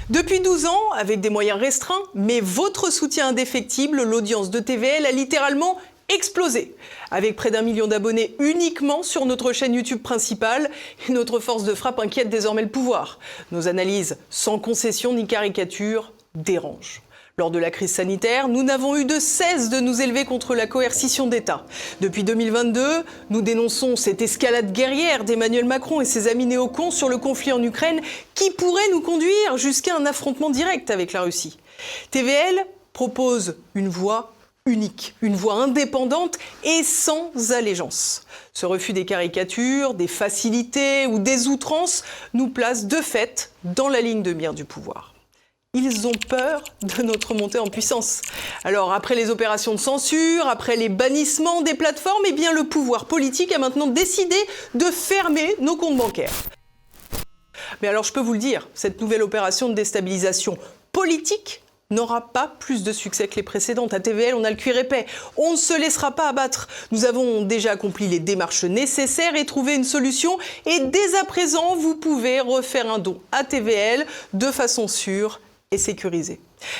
Depuis 12 ans, avec des moyens restreints, mais votre soutien indéfectible, l'audience de TVL a littéralement explosé. Avec près d'1 million d'abonnés uniquement sur notre chaîne YouTube principale, notre force de frappe inquiète désormais le pouvoir. Nos analyses sans concession ni caricature dérangent. Lors de la crise sanitaire, nous n'avons eu de cesse de nous élever contre la coercition d'État. Depuis 2022, nous dénonçons cette escalade guerrière d'Emmanuel Macron et ses amis néocons sur le conflit en Ukraine qui pourrait nous conduire jusqu'à un affrontement direct avec la Russie. TVL propose une voie unique, une voie indépendante et sans allégeance. Ce refus des caricatures, des facilités ou des outrances nous place de fait dans la ligne de mire du pouvoir. Ils ont peur de notre montée en puissance. Alors, après les opérations de censure, après les bannissements des plateformes, eh bien, le pouvoir politique a maintenant décidé de fermer nos comptes bancaires. Mais alors, je peux vous le dire, cette nouvelle opération de déstabilisation politique n'aura pas plus de succès que les précédentes. À TVL, on a le cuir épais. On ne se laissera pas abattre. Nous avons déjà accompli les démarches nécessaires et trouvé une solution. Et dès à présent, vous pouvez refaire un don à TVL de façon sûre et sécurisée.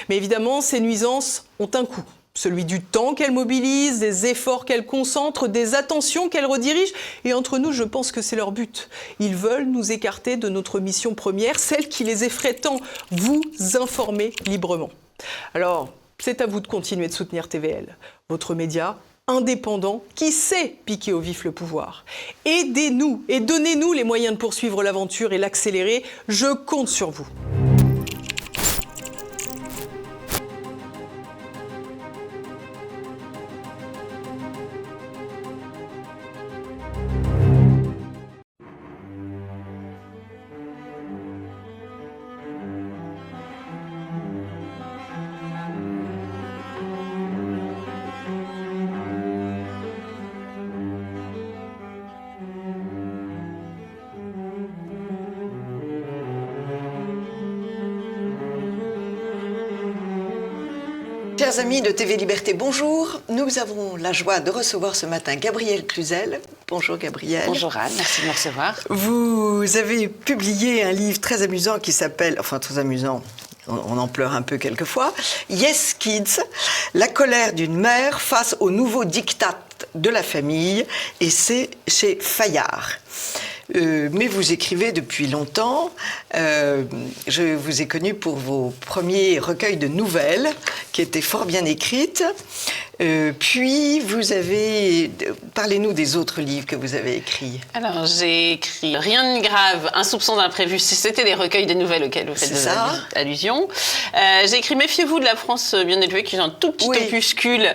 Mais évidemment, ces nuisances ont un coût. Celui du temps qu'elles mobilisent, des efforts qu'elles concentrent, des attentions qu'elles redirigent. Et entre nous, je pense que c'est leur but. Ils veulent nous écarter de notre mission première, celle qui les effraie tant, vous informer librement. Alors, c'est à vous de continuer de soutenir TVL, votre média indépendant qui sait piquer au vif le pouvoir. Aidez-nous et donnez-nous les moyens de poursuivre l'aventure et l'accélérer. Je compte sur vous. Chers amis de TV Liberté, bonjour. Nous avons la joie de recevoir ce matin Gabrielle Cluzel. Bonjour Gabrielle. Bonjour Anne, merci de me recevoir. Vous avez publié un livre très amusant qui s'appelle, enfin très amusant, on en pleure un peu quelquefois, Yes Kids, la colère d'une mère face aux nouveaux diktats de la famille, et c'est chez Fayard. Mais vous écrivez depuis longtemps. Je vous ai connu pour vos premiers recueils de nouvelles qui étaient fort bien écrites. Puis vous avez... Parlez-nous des autres livres que vous avez écrits. Alors j'ai écrit Rien de grave, un soupçon d'imprévu. C'était des recueils de nouvelles auxquels vous faites allusion. J'ai écrit Méfiez-vous de la France bien élevée, qui est un tout petit opuscule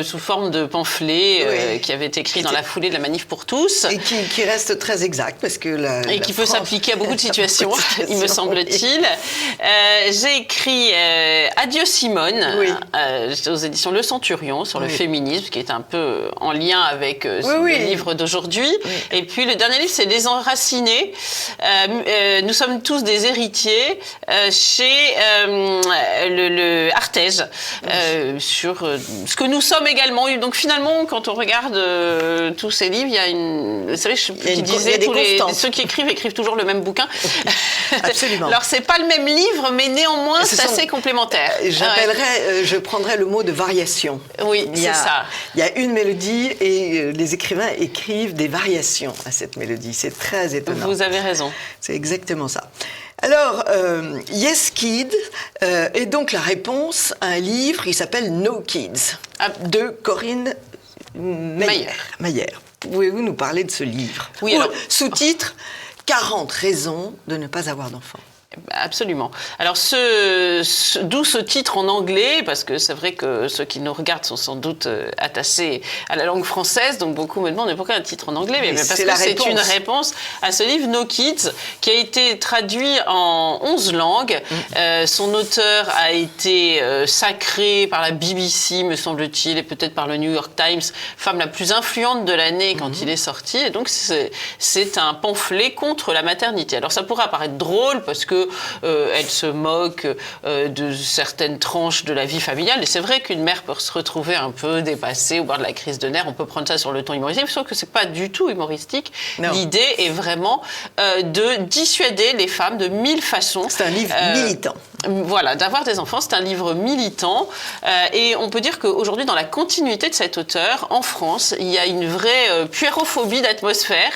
sous forme de pamphlet qui avait été écrit dans la foulée de la Manif pour tous. Et qui reste très exact parce que et qui peut s'appliquer à beaucoup de situations, il me semble-t-il. J'ai écrit Adieu Simone, aux éditions Le Centurion, sur le féminisme, qui est un peu en lien avec le livre d'aujourd'hui. Et puis le dernier livre, c'est Les Enracinés. Nous sommes tous des héritiers chez le Artege, sur ce que nous sommes également. Donc finalement, quand on regarde tous ces livres, il y a une... Vous savez, qui disait ceux qui écrivent toujours le même bouquin. Absolument. Alors c'est pas le même livre, mais néanmoins c'est assez complémentaire. Je prendrais le mot de variation. Oui, c'est ça. Il y a une mélodie et les écrivains écrivent des variations à cette mélodie. C'est très étonnant. Vous avez raison. C'est exactement ça. Alors, Yes Kids est donc la réponse à un livre qui s'appelle No Kids, de Corinne Mayer. Pouvez-vous nous parler de ce livre? Oui, alors... Sous-titre 40 raisons de ne pas avoir d'enfant. Absolument. Alors, d'où ce titre en anglais, parce que c'est vrai que ceux qui nous regardent sont sans doute attachés à la langue française, donc beaucoup me demandent pourquoi un titre en anglais, mais parce que c'est une réponse à ce livre No Kids, qui a été traduit en 11 langues. Son auteur a été sacré par la BBC, me semble-t-il, et peut-être par le New York Times, femme la plus influente de l'année quand il est sorti, et donc c'est un pamphlet contre la maternité. Alors ça pourrait apparaître drôle, parce que que elle se moque de certaines tranches de la vie familiale. Et c'est vrai qu'une mère peut se retrouver un peu dépassée au bord de la crise de nerfs. On peut prendre ça sur le ton humoristique, sauf que c'est pas du tout humoristique. Non. L'idée est vraiment de dissuader les femmes de 1000 façons. C'est un livre militant. Voilà, d'avoir des enfants, c'est un livre militant. Et on peut dire qu'aujourd'hui, dans la continuité de cet auteur, en France, il y a une vraie puérophobie d'atmosphère,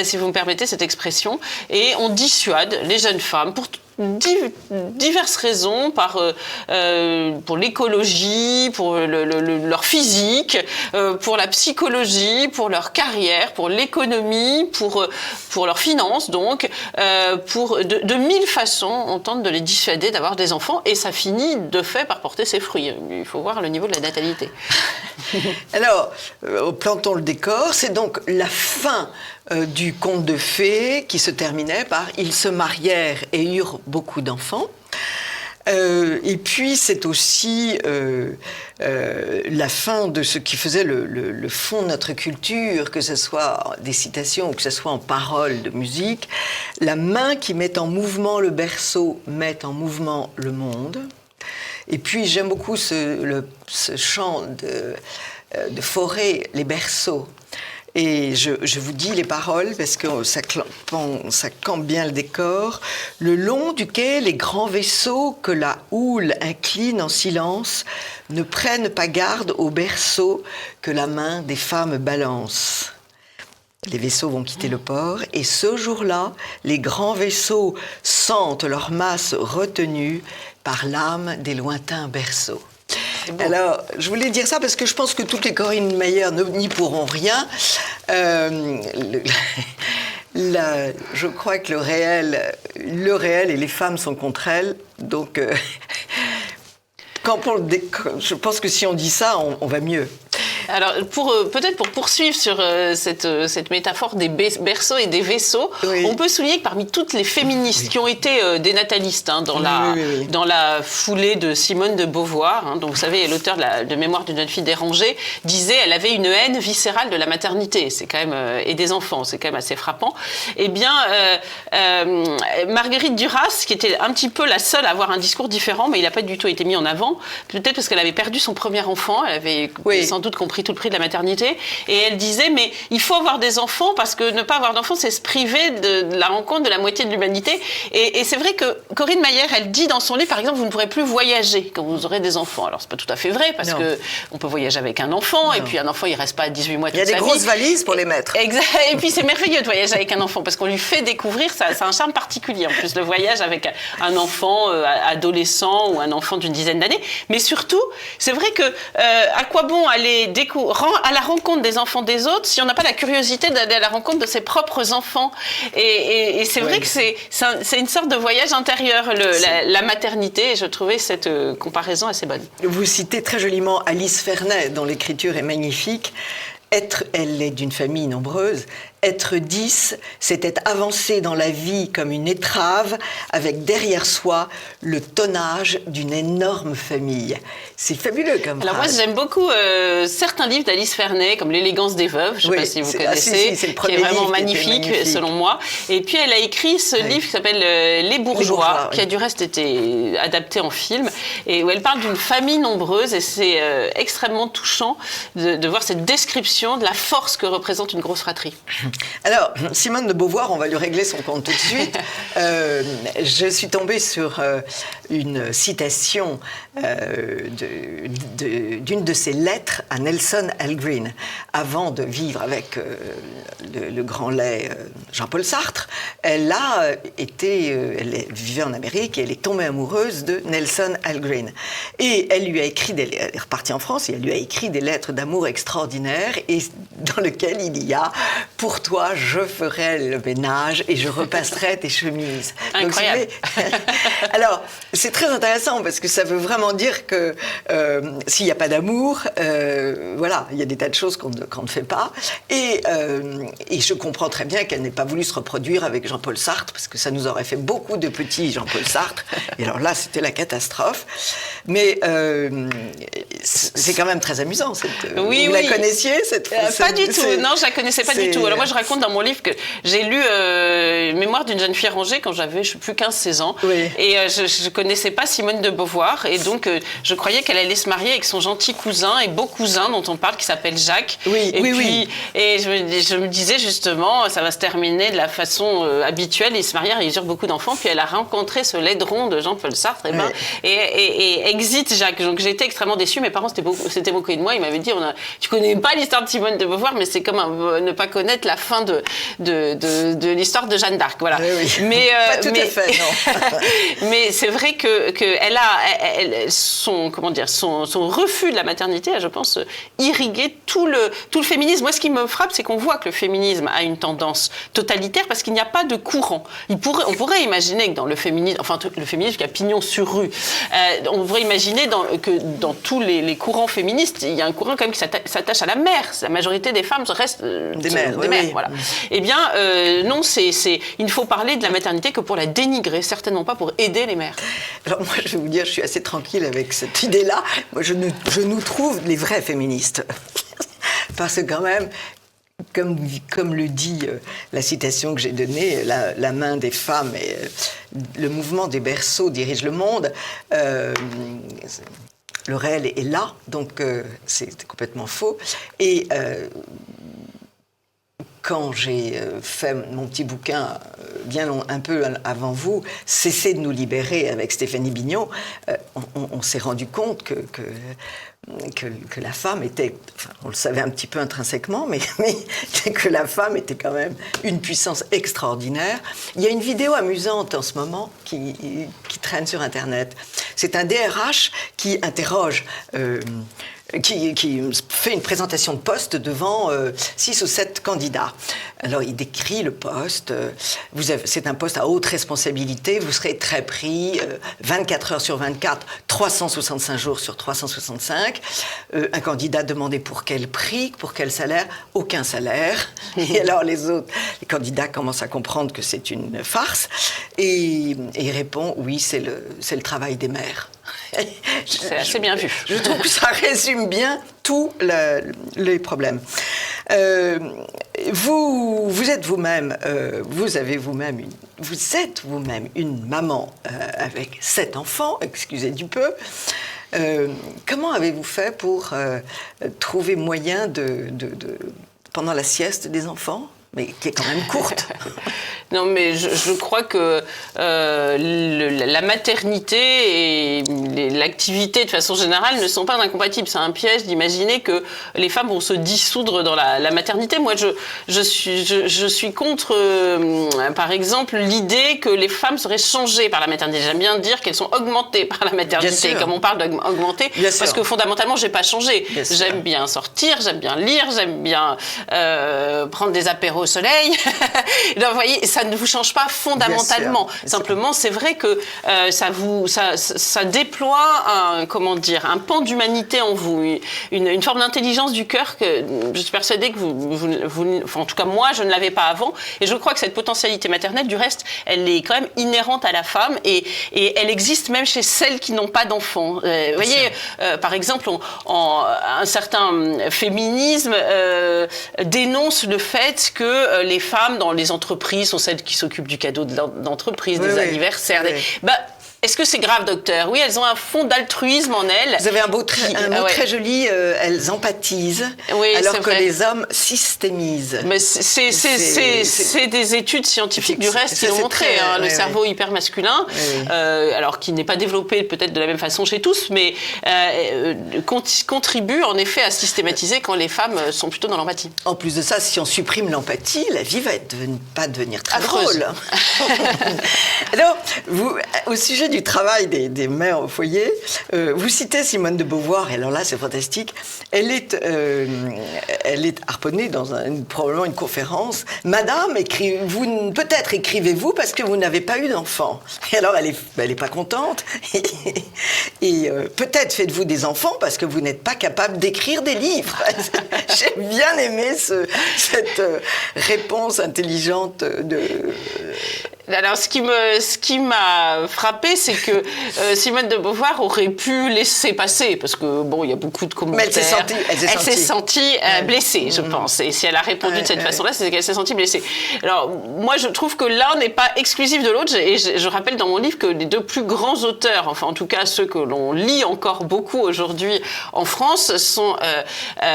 si vous me permettez cette expression, et on dissuade les jeunes femmes pour diverses raisons, pour l'écologie, pour leur physique, pour la psychologie, pour leur carrière, pour l'économie, pour leurs finances, donc, de 1000 façons, on tente de les dissuader d'avoir des enfants, et ça finit de fait par porter ses fruits. Il faut voir le niveau de la natalité. Alors, plantons le décor, c'est donc la fin du conte de fées qui se terminait par « ils se marièrent et eurent beaucoup d'enfants ». Et puis c'est aussi la fin de ce qui faisait le fond de notre culture, que ce soit des citations ou que ce soit en paroles de musique. La main qui met en mouvement le berceau met en mouvement le monde. Et puis j'aime beaucoup ce chant de Fauré, les berceaux. Et je vous dis les paroles parce que ça campe bien le décor. Le long du quai, les grands vaisseaux que la houle incline en silence ne prennent pas garde aux berceaux que la main des femmes balance. Les vaisseaux vont quitter le port et ce jour-là, les grands vaisseaux sentent leur masse retenue par l'âme des lointains berceaux. Bon. Alors, je voulais dire ça parce que je pense que toutes les Corinne Mayer n'y pourront rien. Je crois que le réel et les femmes sont contre elles. Donc, je pense que si on dit ça, on va mieux. Alors, peut-être pour poursuivre sur cette métaphore des berceaux et des vaisseaux, oui. On peut souligner que parmi toutes les féministes qui ont été des natalistes dans la foulée de Simone de Beauvoir, donc vous savez, l'auteur de Mémoires d'une jeune fille dérangée, disait elle avait une haine viscérale de la maternité, c'est quand même et des enfants, c'est quand même assez frappant. Eh bien, Marguerite Duras, qui était un petit peu la seule à avoir un discours différent, mais il n'a pas du tout été mis en avant, peut-être parce qu'elle avait perdu son premier enfant, elle avait sans doute compris tout le prix de la maternité, et elle disait mais il faut avoir des enfants parce que ne pas avoir d'enfants c'est se priver de la rencontre de la moitié de l'humanité, et c'est vrai que Corinne Mayer elle dit dans son livre par exemple vous ne pourrez plus voyager quand vous aurez des enfants. Alors c'est pas tout à fait vrai parce que on peut voyager avec un enfant et puis un enfant il reste pas 18 mois toute sa vie. Il y a des grosses valises pour les mettre. Exact. Et puis c'est merveilleux de voyager avec un enfant parce qu'on lui fait découvrir ça a un charme particulier en plus le voyage avec un enfant adolescent ou un enfant d'une dizaine d'années, mais surtout c'est vrai que à quoi bon aller à la rencontre des enfants des autres si on n'a pas la curiosité d'aller à la rencontre de ses propres enfants, et c'est vrai que c'est une sorte de voyage intérieur la maternité, et je trouvais cette comparaison assez bonne. Vous citez très joliment Alice Fernet dont l'écriture est magnifique. Elle est d'une famille nombreuse. Être 10, c'était avancer dans la vie comme une étrave, avec derrière soi le tonnage d'une énorme famille. C'est fabuleux comme phrase. Alors moi, j'aime beaucoup certains livres d'Alice Fernet, comme L'élégance des veuves, je ne sais pas si vous connaissez, c'est le qui est vraiment magnifique, selon moi. Et puis, elle a écrit ce livre qui s'appelle Les bourgeois, qui a du reste été adapté en film, et où elle parle d'une famille nombreuse, et c'est extrêmement touchant de voir cette description de la force que représente une grosse fratrie. Alors, Simone de Beauvoir, on va lui régler son compte tout de suite. Je suis tombée sur une citation d'une de ses lettres à Nelson Algren. Avant de vivre avec le grand lait Jean-Paul Sartre, elle vivait en Amérique et elle est tombée amoureuse de Nelson Algren. Et elle lui a écrit elle est repartie en France et elle lui a écrit des lettres d'amour extraordinaires, et dans lesquelles il y a « Pour toi, je ferai le ménage et je repasserai tes chemises ». Incroyable. Alors, c'est très intéressant parce que ça veut vraiment dire que s'il n'y a pas d'amour, voilà, il y a des tas de choses qu'on ne fait pas. Et je comprends très bien qu'elle n'ait pas voulu se reproduire avec Jean-Paul Sartre, parce que ça nous aurait fait beaucoup de petits Jean-Paul Sartre. Et alors là, c'était la catastrophe. Mais c'est quand même très amusant. Vous la connaissiez, cette Pas du tout. Non, je la connaissais pas du tout. Alors moi, je raconte dans mon livre que j'ai lu Mémoire d'une jeune fille rangée quand j'avais, je ne sais plus, 15-16 ans. Oui. Et je ne connaissais pas Simone de Beauvoir. Et donc, je croyais qu'elle allait se marier avec son gentil cousin et beau cousin dont on parle, qui s'appelle Jacques. Oui, et oui, puis, oui. Et je me disais justement, ça va se terminer de la façon habituelle. Ils se marièrent et ils eurent beaucoup d'enfants. Puis elle a rencontré ce laideron de Jean-Paul Sartre. Et exit Jacques. Donc j'étais extrêmement déçue. Mes parents s'étaient moqués de moi. Ils m'avaient dit, tu connais pas l'histoire de Simone de Beauvoir, mais c'est comme ne pas connaître la fin de l'histoire de Jeanne d'Arc. Voilà. Oui. Mais, pas tout à fait, non. Mais c'est vrai que elle a son refus de la maternité a, je pense, irrigué tout le féminisme. Moi, ce qui me frappe, c'est qu'on voit que le féminisme a une tendance totalitaire parce qu'il n'y a pas de courant. On pourrait imaginer que dans le féminisme, enfin le féminisme qui a pignon sur rue, on pourrait imaginer que dans tous les courants féministes, il y a un courant quand même qui s'attache à la mère. La majorité des femmes restent des mères. Voilà. Eh bien, non, il ne faut parler de la maternité que pour la dénigrer, certainement pas pour aider les mères. Alors moi, je vais vous dire, je suis assez tranquille avec cette idée-là. Moi, je nous trouve les vrais féministes. Parce que quand même, comme le dit la citation que j'ai donnée, la main des femmes et le mouvement des berceaux dirige le monde. Le réel est là, donc c'est complètement faux. Et quand j'ai fait mon petit bouquin un peu avant vous, Cessez de nous libérer avec Stéphanie Bignon, on s'est rendu compte que la femme était, enfin, on le savait un petit peu intrinsèquement, mais que la femme était quand même une puissance extraordinaire. Il y a une vidéo amusante en ce moment qui traîne sur Internet. C'est un DRH qui interroge... qui fait une présentation de poste devant 6 ou 7 candidats. Alors, il décrit le poste. C'est un poste à haute responsabilité. Vous serez très pris, 24 heures sur 24, 365 jours sur 365. Un candidat demandait pour quel prix, pour quel salaire. Aucun salaire. Et alors, les candidats commencent à comprendre que c'est une farce. Et il répond, oui, c'est le travail des mères. C'est assez bien vu. Je trouve que ça résume bien tous les problèmes. Vous êtes vous-même une maman avec 7 enfants, excusez du peu. Comment avez-vous fait pour trouver moyen pendant la sieste des enfants, mais qui est quand même courte? Non, mais je crois que la maternité et l'activité de façon générale ne sont pas incompatibles. C'est un piège d'imaginer que les femmes vont se dissoudre dans la maternité. Moi, je suis contre, par exemple, l'idée que les femmes seraient changées par la maternité. J'aime bien dire qu'elles sont augmentées par la maternité. Comme on parle d'augmenter, parce que fondamentalement, j'ai pas changé. J'aime bien sortir, j'aime bien lire, j'aime bien prendre des apéros au soleil. Donc, vous voyez, ça ne vous change pas fondamentalement. Bien sûr. Simplement, c'est vrai que ça déploie un pan d'humanité en vous, une forme d'intelligence du cœur que je suis persuadée que enfin, en tout cas moi, je ne l'avais pas avant. Et je crois que cette potentialité maternelle, du reste, elle est quand même inhérente à la femme et elle existe même chez celles qui n'ont pas d'enfants. Vous voyez, par exemple, un certain féminisme dénonce le fait que les femmes dans les entreprises sont celles qui s'occupent du cadeau d'entreprise, des anniversaires. Est-ce que c'est grave, docteur? Oui, elles ont un fond d'altruisme en elles. Vous avez un mot très joli, elles empathisent, alors que les hommes systémisent. Mais c'est des études scientifiques du reste qui l'ont montré. Le cerveau hyper masculin, alors qui n'est pas développé peut-être de la même façon chez tous, mais contribue en effet à systématiser quand les femmes sont plutôt dans l'empathie. En plus de ça, si on supprime l'empathie, la vie va pas devenir très affreuse. Drôle. Alors, au sujet du travail des mères au foyer, vous citez Simone de Beauvoir, et alors là c'est fantastique, elle est harponnée dans probablement une conférence. Madame, peut-être écrivez-vous parce que vous n'avez pas eu d'enfant. Et alors elle est pas contente, et peut-être faites-vous des enfants parce que vous n'êtes pas capable d'écrire des livres. J'ai bien aimé cette réponse intelligente Alors, ce qui m'a frappé, c'est que Simone de Beauvoir aurait pu laisser passer, parce que bon, il y a beaucoup de commentaires. Mais elle s'est sentie blessée, je pense. Et si elle a répondu de cette façon-là, c'est qu'elle s'est sentie blessée. Alors, moi, je trouve que l'un n'est pas exclusif de l'autre. Et je rappelle dans mon livre que les deux plus grands auteurs, enfin en tout cas ceux que l'on lit encore beaucoup aujourd'hui en France, sont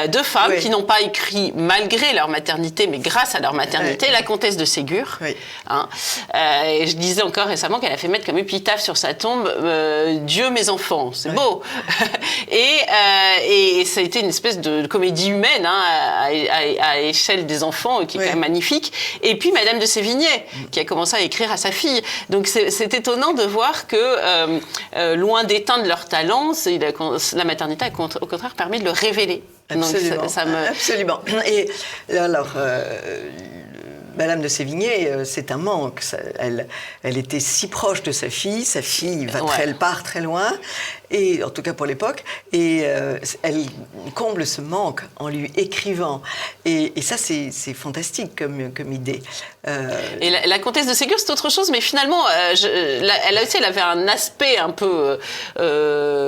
deux femmes qui n'ont pas écrit malgré leur maternité, mais grâce à leur maternité, la comtesse de Ségur. Oui. Hein, et je disais encore récemment qu'elle a fait mettre comme épitaphe sur sa tombe Dieu mes enfants, c'est beau. Et ça a été une espèce de comédie humaine à échelle des enfants qui est quand même magnifique. Et puis Madame de Sévigné qui a commencé à écrire à sa fille. Donc c'est étonnant de voir que loin d'éteindre leur talent, la maternité a au contraire permis de le révéler. Absolument. Donc, Absolument. Et alors, Madame de Sévigné, c'est un manque. Elle était si proche de sa fille elle part très loin, et en tout cas pour l'époque, et elle comble ce manque en lui écrivant. Et ça, c'est fantastique comme idée. Et la comtesse de Ségur, c'est autre chose, mais finalement, elle avait un aspect un peu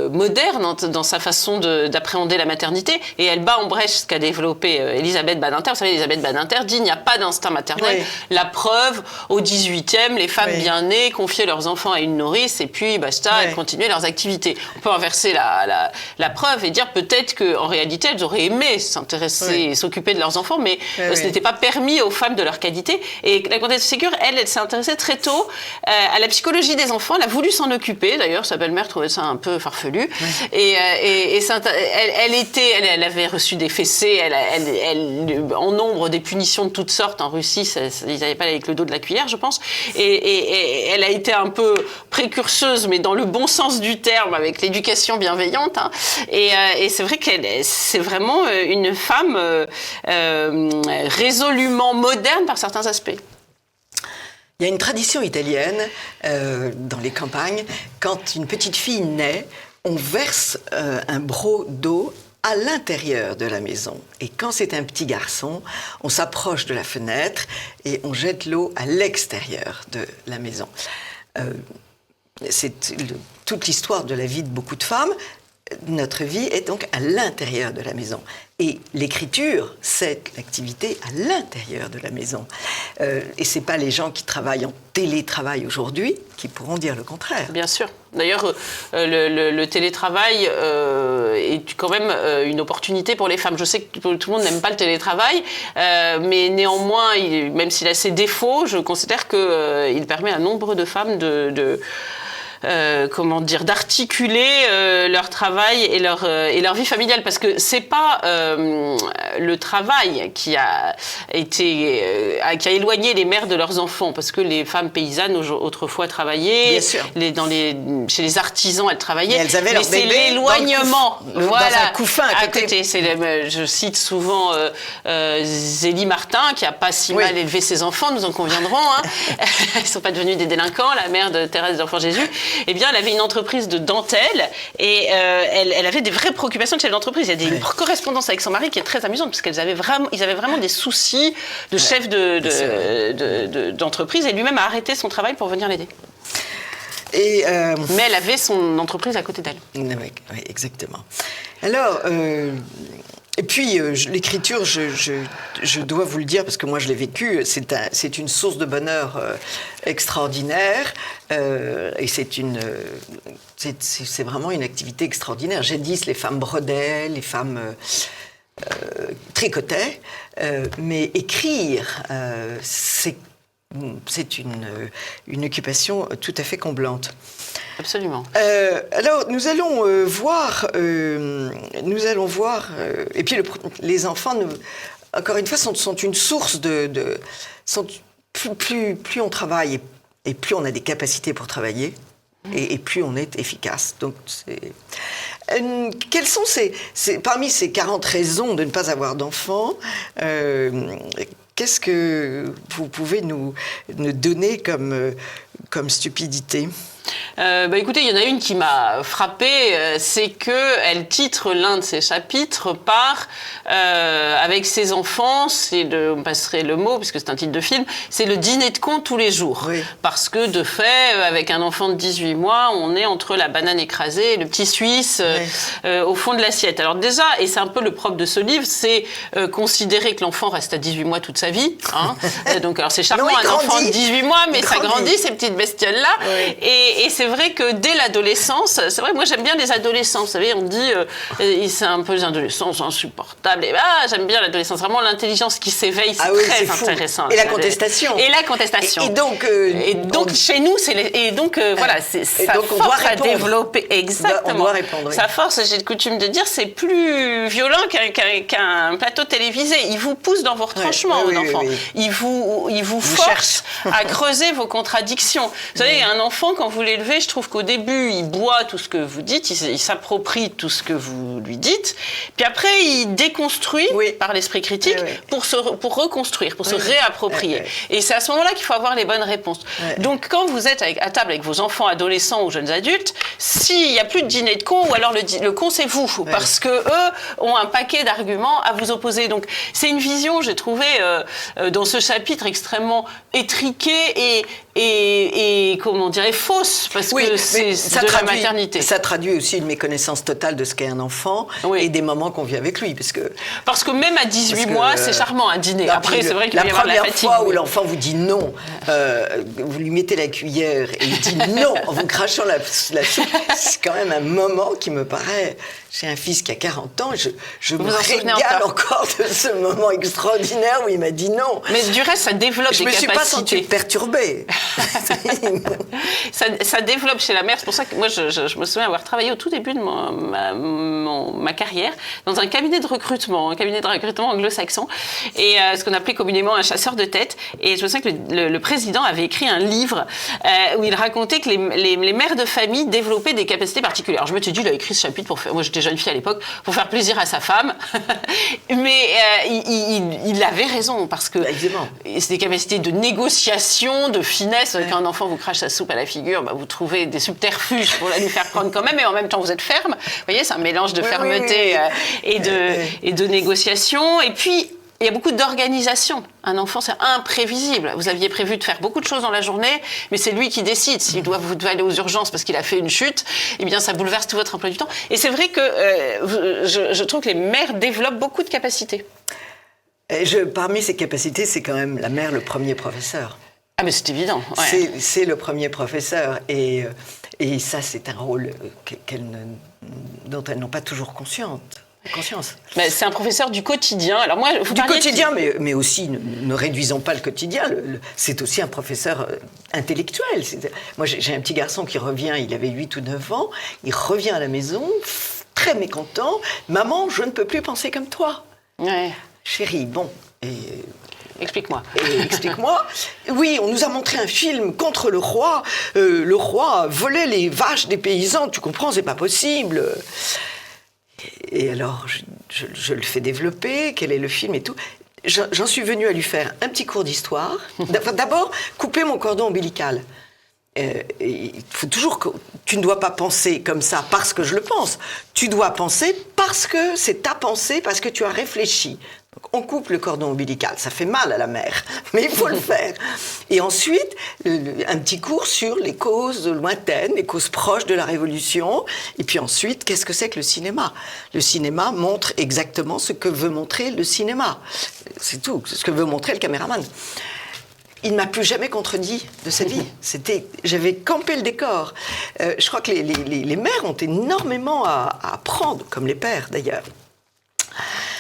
moderne dans sa façon d'appréhender la maternité, et elle bat en brèche ce qu'a développé Elisabeth Badinter. Vous savez, Elisabeth Badinter dit il n'y a pas d'instinct maternel. Oui. La preuve, au 18e, les femmes bien nées confiaient leurs enfants à une nourrice, et puis basta, elles continuaient leurs activités. On peut inverser la preuve et dire peut-être qu'en réalité, elles auraient aimé s'intéresser et s'occuper de leurs enfants, mais ce n'était pas permis aux femmes de leur qualité. Et la comtesse de Ségur, elle s'est intéressée très tôt à la psychologie des enfants. Elle a voulu s'en occuper. D'ailleurs, sa belle-mère trouvait ça un peu farfelu. Et elle avait reçu des fessées. En nombre des punitions de toutes sortes en Russie. Ils n'avaient pas avec le dos de la cuillère, je pense. Et elle a été un peu précurseuse, mais dans le bon sens du terme, avec l'éducation bienveillante. Hein. Et c'est vrai c'est vraiment une femme résolument moderne par certains aspects. Il y a une tradition italienne dans les campagnes. Quand une petite fille naît, on verse un broc d'eau à l'intérieur de la maison. Et quand c'est un petit garçon, on s'approche de la fenêtre et on jette l'eau à l'extérieur de la maison. C'est toute l'histoire de la vie de beaucoup de femmes. Notre vie est donc à l'intérieur de la maison. Et l'écriture, c'est l'activité à l'intérieur de la maison. Et ce n'est pas les gens qui travaillent en télétravail aujourd'hui qui pourront dire le contraire. Bien sûr. D'ailleurs, le télétravail est quand même une opportunité pour les femmes. Je sais que tout le monde n'aime pas le télétravail, mais néanmoins, même s'il a ses défauts, je considère qu'il permet à nombre de femmes d'articuler leur travail et leur vie familiale, parce que c'est pas le travail qui a éloigné les mères de leurs enfants, parce que les femmes paysannes autrefois travaillaient, chez les artisans elles travaillaient, mais c'est l'éloignement dans un couffin à côté. Je cite souvent Zélie Martin qui a pas si mal élevé ses enfants, nous en conviendrons, hein. Ils sont pas devenus des délinquants, la mère de Thérèse d'Enfant Jésus. Eh bien, elle avait une entreprise de dentelle et elle avait des vraies préoccupations de chef d'entreprise. Il y a une correspondance avec son mari qui est très amusante parce qu'ils avaient vraiment des soucis de chef d'entreprise, et lui-même a arrêté son travail pour venir l'aider. Mais elle avait son entreprise à côté d'elle. Oui, exactement. Alors, et puis, l'écriture, je dois vous le dire, parce que moi je l'ai vécu, c'est une source de bonheur extraordinaire, et c'est vraiment une activité extraordinaire. Jadis, les femmes brodaient, les femmes tricotaient, mais écrire, c'est une occupation tout à fait comblante. Absolument. Alors, nous allons voir, et puis les enfants, encore une fois, sont une source plus on travaille et plus on a des capacités pour travailler, et plus on est efficace. Donc, quelles sont parmi ces 40 raisons de ne pas avoir d'enfants, qu'est-ce que vous pouvez nous donner comme stupidité ? Écoutez, il y en a une qui m'a frappée, c'est qu'elle titre l'un de ses chapitres par, avec ses enfants, on passerait le mot, puisque c'est un titre de film, c'est le dîner de con tous les jours. Oui. Parce que de fait, avec un enfant de 18 mois, on est entre la banane écrasée et le petit Suisse au fond de l'assiette. Alors déjà, et c'est un peu le propre de ce livre, c'est considérer que l'enfant reste à 18 mois toute sa vie. Hein. Donc alors c'est charmant, un enfant de 18 mois, mais ça grandit, ces petites bestioles-là. Oui. Et c'est vrai que dès l'adolescence, c'est vrai que moi j'aime bien les adolescents. Vous savez, on dit c'est un peu les adolescents insupportables. Et j'aime bien l'adolescence. Vraiment l'intelligence qui s'éveille, c'est très intéressant. Et la contestation. Et la contestation. Et donc chez nous, ça force à développer. Exactement. On doit répondre. Oui. Sa force, j'ai le coutume de dire, c'est plus violent qu'un plateau télévisé. Il vous pousse dans vos retranchements, aux enfants. Il vous force à creuser vos contradictions. Vous savez, un enfant, quand vous l'élevez, je trouve qu'au début, il boit tout ce que vous dites, il s'approprie tout ce que vous lui dites, puis après, il déconstruit par l'esprit critique pour reconstruire, pour se réapproprier. Et c'est à ce moment-là qu'il faut avoir les bonnes réponses. Donc, quand vous êtes à table avec vos enfants, adolescents ou jeunes adultes, s'il n'y a plus de dîner de con, ou alors le con, c'est vous, parce que eux ont un paquet d'arguments à vous opposer. Donc, c'est une vision, j'ai trouvé, dans ce chapitre extrêmement étriquée et comment on dirait, fausse, parce que c'est de la maternité. Ça traduit aussi une méconnaissance totale de ce qu'est un enfant et des moments qu'on vit avec lui. Parce que même à 18 mois, c'est charmant un dîner. Après, c'est vrai qu'il peut y avoir de la fatigue. La première fois où l'enfant vous dit non, vous lui mettez la cuillère et il dit non en vous crachant la soupe, c'est quand même un moment qui me paraît... J'ai un fils qui a 40 ans, je me régale encore de ce moment extraordinaire où il m'a dit non. Mais du reste, ça développe des capacités. Je me suis pas sentie perturbée. ça développe chez la mère. C'est pour ça que moi, je me souviens avoir travaillé au tout début de ma carrière dans un cabinet de recrutement anglo-saxon, et ce qu'on appelait communément un chasseur de tête. Et je me souviens que le président avait écrit un livre où il racontait que les mères de famille développaient des capacités particulières. Alors je me suis dit, il a écrit ce chapitre pour faire... Moi, j'étais jeune fille à l'époque, pour faire plaisir à sa femme. Mais il avait raison, parce que c'est des capacités de négociation, de finesse. Quand un enfant vous crache sa soupe à la figure, vous trouvez des subterfuges pour la lui faire prendre quand même, et en même temps vous êtes ferme. Vous voyez, c'est un mélange de fermeté et de négociation. Et puis, il y a beaucoup d'organisation. Un enfant, c'est imprévisible. Vous aviez prévu de faire beaucoup de choses dans la journée, mais c'est lui qui décide. S'il doit vous aller aux urgences parce qu'il a fait une chute, eh bien, ça bouleverse tout votre emploi du temps. Et c'est vrai que je trouve que les mères développent beaucoup de capacités. Parmi ces capacités, c'est quand même la mère le premier professeur. Ah, mais c'est évident. Ouais. C'est le premier professeur. Et ça, c'est un rôle dont elles n'ont pas toujours conscience. Mais c'est un professeur du quotidien. Alors moi, quotidien, mais aussi, ne réduisons pas le quotidien. C'est aussi un professeur intellectuel. Moi, j'ai un petit garçon qui revient, il avait 8 ou 9 ans, il revient à la maison, très mécontent. « Maman, je ne peux plus penser comme toi. » Chérie, bon... Explique-moi. Explique-moi. Oui, on nous a montré un film contre le roi. Le roi volait les vaches des paysans. Tu comprends, c'est pas possible. Et alors, je le fais développer, quel est le film et tout. J'en suis venue à lui faire un petit cours d'histoire. D'abord, couper mon cordon ombilical. Il faut toujours que tu ne dois pas penser comme ça parce que je le pense. Tu dois penser parce que c'est ta pensée, parce que tu as réfléchi. Donc, on coupe le cordon ombilical. Ça fait mal à la mère, mais il faut le faire. Et ensuite, un petit cours sur les causes lointaines, les causes proches de la Révolution. Et puis ensuite, qu'est-ce que c'est que le cinéma ? Le cinéma montre exactement ce que veut montrer le cinéma. C'est tout, c'est ce que veut montrer le caméraman. Il ne m'a plus jamais contredit de sa vie. J'avais campé le décor. Je crois que les mères ont énormément à apprendre, comme les pères d'ailleurs.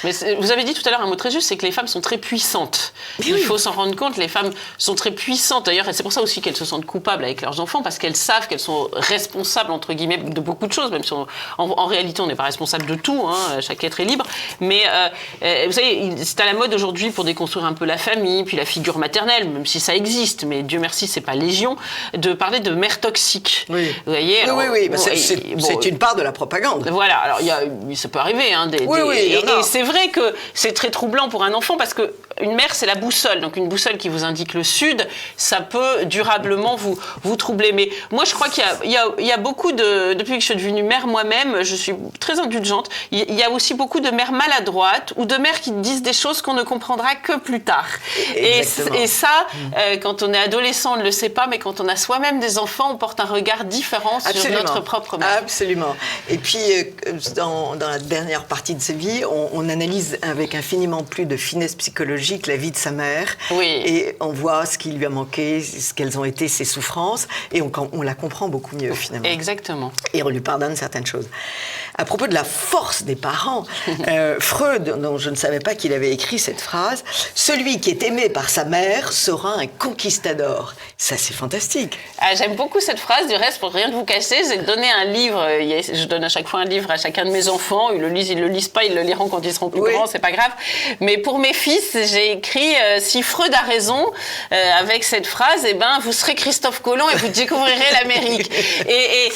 Mais vous avez dit tout à l'heure un mot très juste, c'est que les femmes sont très puissantes. Il faut s'en rendre compte, les femmes sont très puissantes. D'ailleurs, et c'est pour ça aussi qu'elles se sentent coupables avec leurs enfants, parce qu'elles savent qu'elles sont responsables, entre guillemets, de beaucoup de choses, même si en réalité, on n'est pas responsable de tout, hein, chaque être est libre. Mais vous savez, c'est à la mode aujourd'hui pour déconstruire un peu la famille, puis la figure maternelle, même si ça existe, mais Dieu merci, c'est pas légion, de parler de mère toxique. Oui. Vous voyez, alors, oui. C'est une part de la propagande. Voilà, alors ça peut arriver. Hein, et c'est vrai vrai que c'est très troublant pour un enfant parce que une mer, c'est la boussole. Donc une boussole qui vous indique le sud, ça peut durablement vous troubler. Mais moi, je crois qu'il y a beaucoup de... Depuis que je suis devenue mère moi-même, je suis très indulgente. Il y a aussi beaucoup de mères maladroites ou de mères qui disent des choses qu'on ne comprendra que plus tard. Et ça, quand on est adolescent, on ne le sait pas, mais quand on a soi-même des enfants, on porte un regard différent sur notre propre mère. Absolument. Et puis, dans la dernière partie de sa vie, on analyse avec infiniment plus de finesse psychologique la vie de sa mère. Oui. Et on voit ce qui lui a manqué, ce qu'elles ont été ses souffrances, et on la comprend beaucoup mieux, finalement. Exactement. Et on lui pardonne certaines choses. À propos de la force des parents, Freud, dont je ne savais pas qu'il avait écrit cette phrase, « Celui qui est aimé par sa mère sera un conquistador ». Ça, c'est fantastique. J'aime beaucoup cette phrase. Du reste, pour rien de vous cacher, j'ai donné un livre. Je donne à chaque fois un livre à chacun de mes enfants. Ils le lisent pas, ils le liront quand ils seront plus grands, c'est pas grave. Mais pour mes fils, j'ai écrit si Freud a raison avec cette phrase, eh ben, vous serez Christophe Colomb et vous découvrirez l'Amérique. Et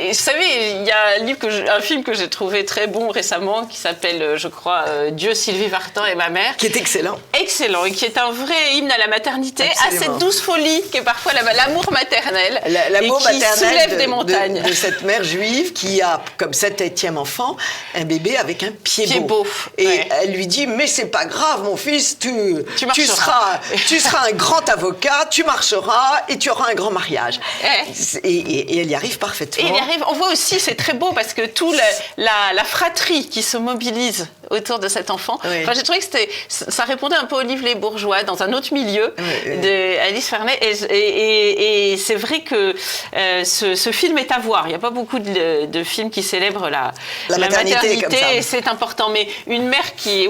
vous savez, il y a un film que j'ai trouvé très bon récemment qui s'appelle, je crois, Dieu, Sylvie Vartan et ma mère. Qui est excellent. Excellent, et qui est un vrai hymne à la maternité, Absolument. à cette douce folie qui est parfois l'amour maternel, L'amour et qui maternel soulève des montagnes. de cette mère juive qui a, comme 7e enfant, un bébé avec un pied beau. Et elle lui dit, mais c'est pas grave, mon fils, tu seras un grand avocat, tu marcheras et tu auras un grand mariage. Et elle y arrive parfaitement. Et elle y arrive. On voit aussi, c'est très beau parce que toute la fratrie qui se mobilise autour de cet enfant. Oui. Enfin, j'ai trouvé que ça répondait un peu aux livres Les Bourgeois dans un autre milieu de Alice Fernet. Et c'est vrai que ce film est à voir. Il n'y a pas beaucoup de films qui célèbrent la maternité comme ça. Et c'est important. Mais une mère qui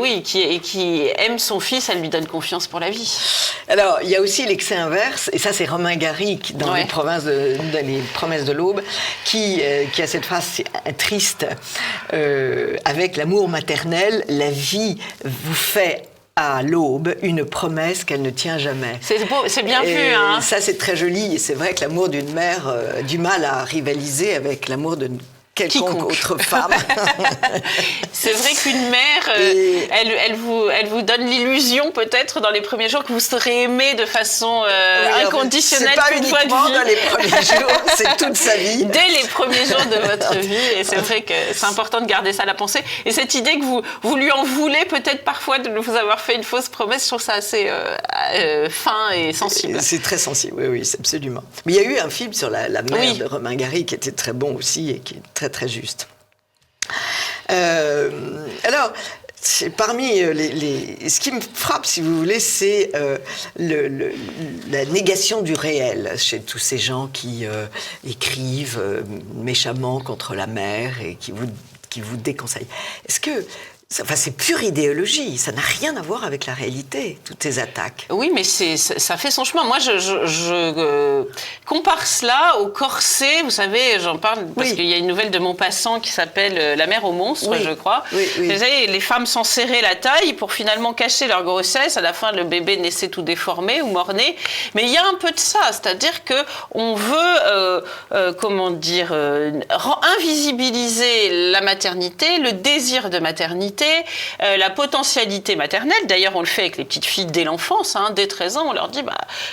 aime son fils, elle lui donne confiance pour la vie. Alors, il y a aussi l'excès inverse, et ça c'est Romain Gary dans les Promesses de l'Aube, qui a cette phrase triste avec l'amour maternel, la vie vous fait à l'aube une promesse qu'elle ne tient jamais. C'est beau, c'est bien vu. Hein. Ça c'est très joli, et c'est vrai que l'amour d'une mère a du mal à rivaliser avec l'amour de quelconque autre femme. C'est vrai qu'une mère, elle vous donne l'illusion peut-être dans les premiers jours que vous serez aimé de façon inconditionnelle. C'est pas uniquement dans les premiers jours, c'est toute sa vie. Dès les premiers jours de votre vie, et c'est vrai que c'est important de garder ça à la pensée. Et cette idée que vous lui en voulez peut-être parfois de vous avoir fait une fausse promesse, je trouve ça assez fin et sensible. C'est très sensible, oui, absolument. Mais il y a eu un film sur la mère de Romain Gary qui était très bon aussi et qui est très très juste. Alors, parmi ce qui me frappe, si vous voulez, c'est la négation du réel chez tous ces gens qui écrivent méchamment contre la mère et qui vous déconseillent. Est-ce que c'est pure idéologie, ça n'a rien à voir avec la réalité, toutes ces attaques. Oui, mais ça fait son chemin. Moi, je compare cela au corset, vous savez, j'en parle parce qu'il y a une nouvelle de Maupassant qui s'appelle La mère au monstre, je crois. Vous savez, les femmes s'en serraient la taille pour finalement cacher leur grossesse. À la fin, le bébé naissait tout déformé ou mort-né. Mais il y a un peu de ça, c'est-à-dire qu'on veut, invisibiliser la maternité, le désir de maternité, la potentialité maternelle. D'ailleurs, on le fait avec les petites filles dès l'enfance, dès 13 ans, on leur dit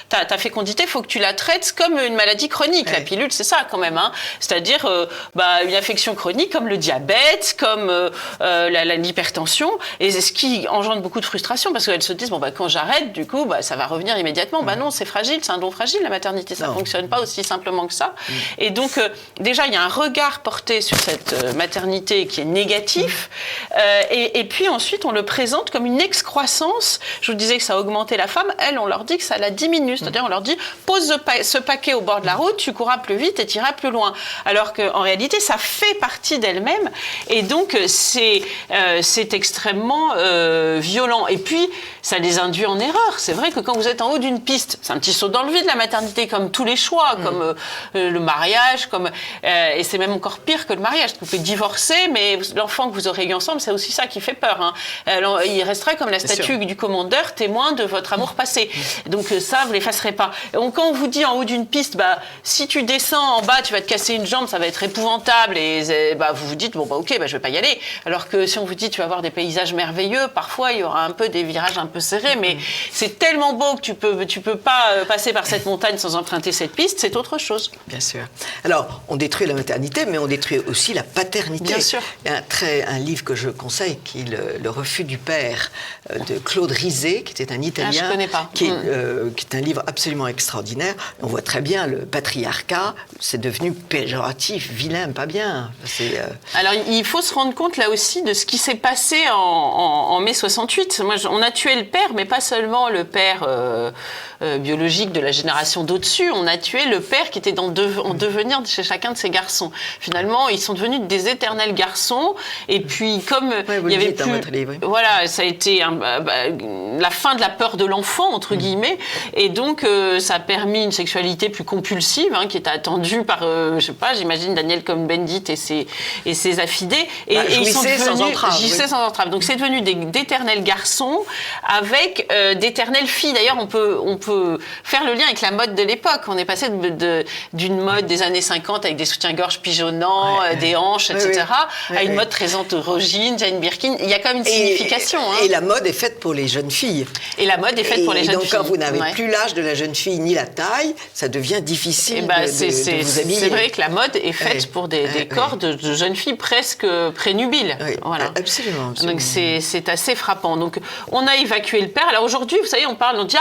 ta fécondité, il faut que tu la traites comme une maladie chronique. La pilule, c'est ça quand même. C'est-à-dire une affection chronique comme le diabète, comme l'hypertension, et c'est ce qui engendre beaucoup de frustration parce qu'elles se disent quand j'arrête, du coup, ça va revenir immédiatement. Non, c'est fragile, c'est un don fragile, la maternité, ça ne fonctionne pas aussi simplement que ça. Et donc, déjà, il y a un regard porté sur cette maternité qui est négatif, et puis ensuite, on le présente comme une excroissance. Je vous disais que ça augmentait la femme. Elle, on leur dit que ça la diminue. C'est-à-dire, on leur dit, pose ce paquet au bord de la route, tu courras plus vite et tu iras plus loin. Alors qu'en réalité, ça fait partie d'elle-même. Et donc, c'est extrêmement violent. Et puis, ça les induit en erreur. C'est vrai que quand vous êtes en haut d'une piste, c'est un petit saut dans le vide, la maternité, comme tous les choix, comme le mariage, et c'est même encore pire que le mariage. Vous pouvez divorcer, mais l'enfant que vous aurez eu ensemble, c'est aussi ça ça qui fait peur. Hein. Alors, il restera comme la statue du commandeur, témoin de votre amour passé. Donc ça, vous l'effacerez pas. Donc, quand on vous dit en haut d'une piste, si tu descends en bas, tu vas te casser une jambe, ça va être épouvantable, et vous vous dites, ok, je vais pas y aller. Alors que si on vous dit, tu vas voir des paysages merveilleux, parfois il y aura un peu des virages un peu serrés, mais c'est tellement beau que tu peux pas passer par cette montagne sans emprunter cette piste, c'est autre chose. Bien sûr. Alors, on détruit la maternité, mais on détruit aussi la paternité. Bien sûr. Il y a un livre que je conseille, qui est Le refus du père, de Claude Rizet, qui était un Italien. Je connais pas. Qui est un livre absolument extraordinaire. On voit très bien le patriarcat, c'est devenu péjoratif, vilain, pas bien. Alors, il faut se rendre compte là aussi de ce qui s'est passé en mai 68. On a tué le père, mais pas seulement le père biologique de la génération d'au-dessus, on a tué le père qui était en devenir chez chacun de ces garçons. Finalement, ils sont devenus des éternels garçons, et puis comme il y avait plus... Voilà, ça a été la fin de la peur de l'enfant, entre guillemets, et donc ça a permis une sexualité plus compulsive, qui était attendue par, je sais pas, j'imagine Daniel Cohn-Bendit et ses affidés, et ils sont devenus... sans entrave. Donc c'est devenu d'éternels garçons avec d'éternelles filles. D'ailleurs, on peut faire le lien avec la mode de l'époque. On est passé d'une mode des années 50 avec des soutiens-gorge pigeonnants, des hanches, etc., à une mode très androgyne, Jane Birkin. Il y a quand même une signification. Et la mode est faite pour les jeunes filles. Et la mode est faite pour les jeunes filles. Donc quand vous n'avez plus l'âge de la jeune fille ni la taille, ça devient difficile de vous habiller. C'est vrai que la mode est faite pour des corps de jeunes filles presque prénubiles. Voilà. Absolument. Donc c'est assez frappant. Donc on a évacué le père. Alors aujourd'hui, vous savez, on dit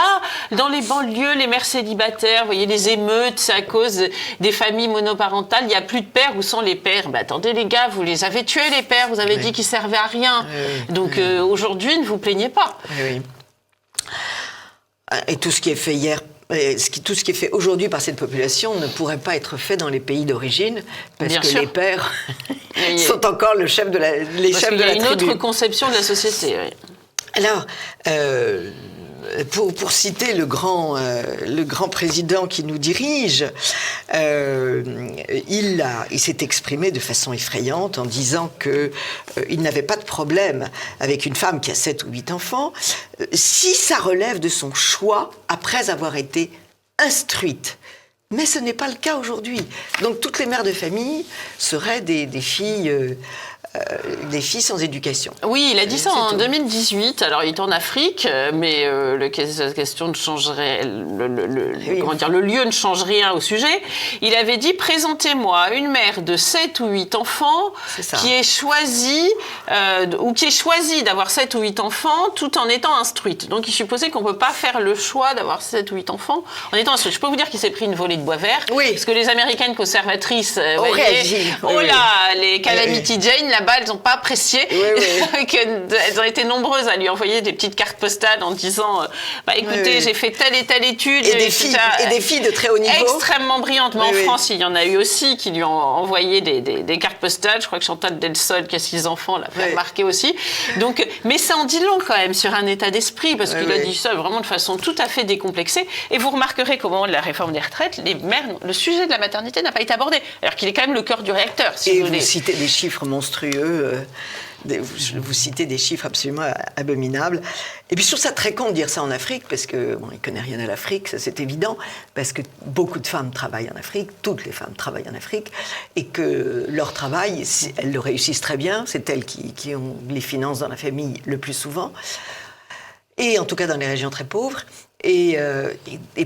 dans les banlieues, les mères célibataires, vous voyez les émeutes, c'est à cause des familles monoparentales, il n'y a plus de pères, où sont les pères? Attendez les gars, vous les avez tués les pères, vous avez dit qu'ils servaient à rien. Donc aujourd'hui, ne vous plaignez pas. Et tout ce qui est fait hier, tout ce qui est fait aujourd'hui par cette population ne pourrait pas être fait dans les pays d'origine, parce que les pères sont encore les chefs de la tribu. Parce qu'il y a une autre conception de la société. Alors, pour citer le grand président qui nous dirige, il s'est exprimé de façon effrayante en disant qu'il n'avait pas de problème avec une femme qui a 7 ou 8 enfants si ça relève de son choix après avoir été instruite. Mais ce n'est pas le cas aujourd'hui. Donc toutes les mères de famille seraient des filles sans éducation. Oui, il a dit ça en 2018. Alors, il est en Afrique, mais la question ne changerait... le lieu ne change rien au sujet. Il avait dit, présentez-moi une mère de 7 ou 8 enfants qui est choisie d'avoir 7 ou 8 enfants tout en étant instruite. Donc, il supposait qu'on ne peut pas faire le choix d'avoir 7 ou 8 enfants en étant instruite. Je peux vous dire qu'il s'est pris une volée de bois vert. Parce que les Américaines conservatrices, les Calamity Jane, là-bas, elles n'ont pas apprécié. Elles ont été nombreuses à lui envoyer des petites cartes postales en disant écoutez, j'ai fait telle et telle étude. Et des filles de très haut niveau. Extrêmement brillantes. Mais en France, il y en a eu aussi qui lui ont envoyé des cartes postales. Je crois que Chantal Delsol, qui a 6 enfants, l'a fait remarquer aussi. Donc, mais ça en dit long quand même sur un état d'esprit, parce qu'il a dit ça vraiment de façon tout à fait décomplexée. Et vous remarquerez qu'au moment de la réforme des retraites, les mères, le sujet de la maternité n'a pas été abordé, alors qu'il est quand même le cœur du réacteur. Vous citez des chiffres monstrueux. Vous citez des chiffres absolument abominables. Et puis je trouve ça très con de dire ça en Afrique, parce que il connaît rien à l'Afrique, ça c'est évident, parce que beaucoup de femmes travaillent en Afrique, toutes les femmes travaillent en Afrique, et que leur travail, elles le réussissent très bien, c'est elles qui ont les finances dans la famille le plus souvent, et en tout cas dans les régions très pauvres. Et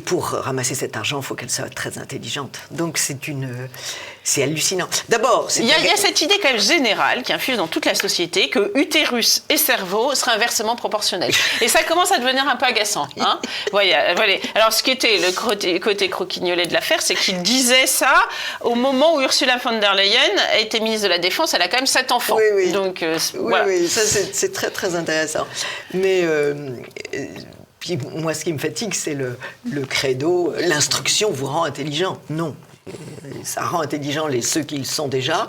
pour ramasser cet argent, il faut qu'elle soit très intelligente. Donc c'est hallucinant. D'abord, il y a cette idée quand même générale qui infuse dans toute la société que utérus et cerveau seraient inversement proportionnels. Et ça commence à devenir un peu agaçant. Voilà. Alors ce qui était le côté croquignolet de l'affaire, c'est qu'il disait ça au moment où Ursula von der Leyen a été ministre de la Défense. Elle a quand même 7 enfants. Oui. Donc, voilà. Oui, ça c'est très très intéressant. Mais puis moi, ce qui me fatigue, c'est le credo, l'instruction vous rend intelligent. Non. ça rend intelligents ceux qui le sont déjà,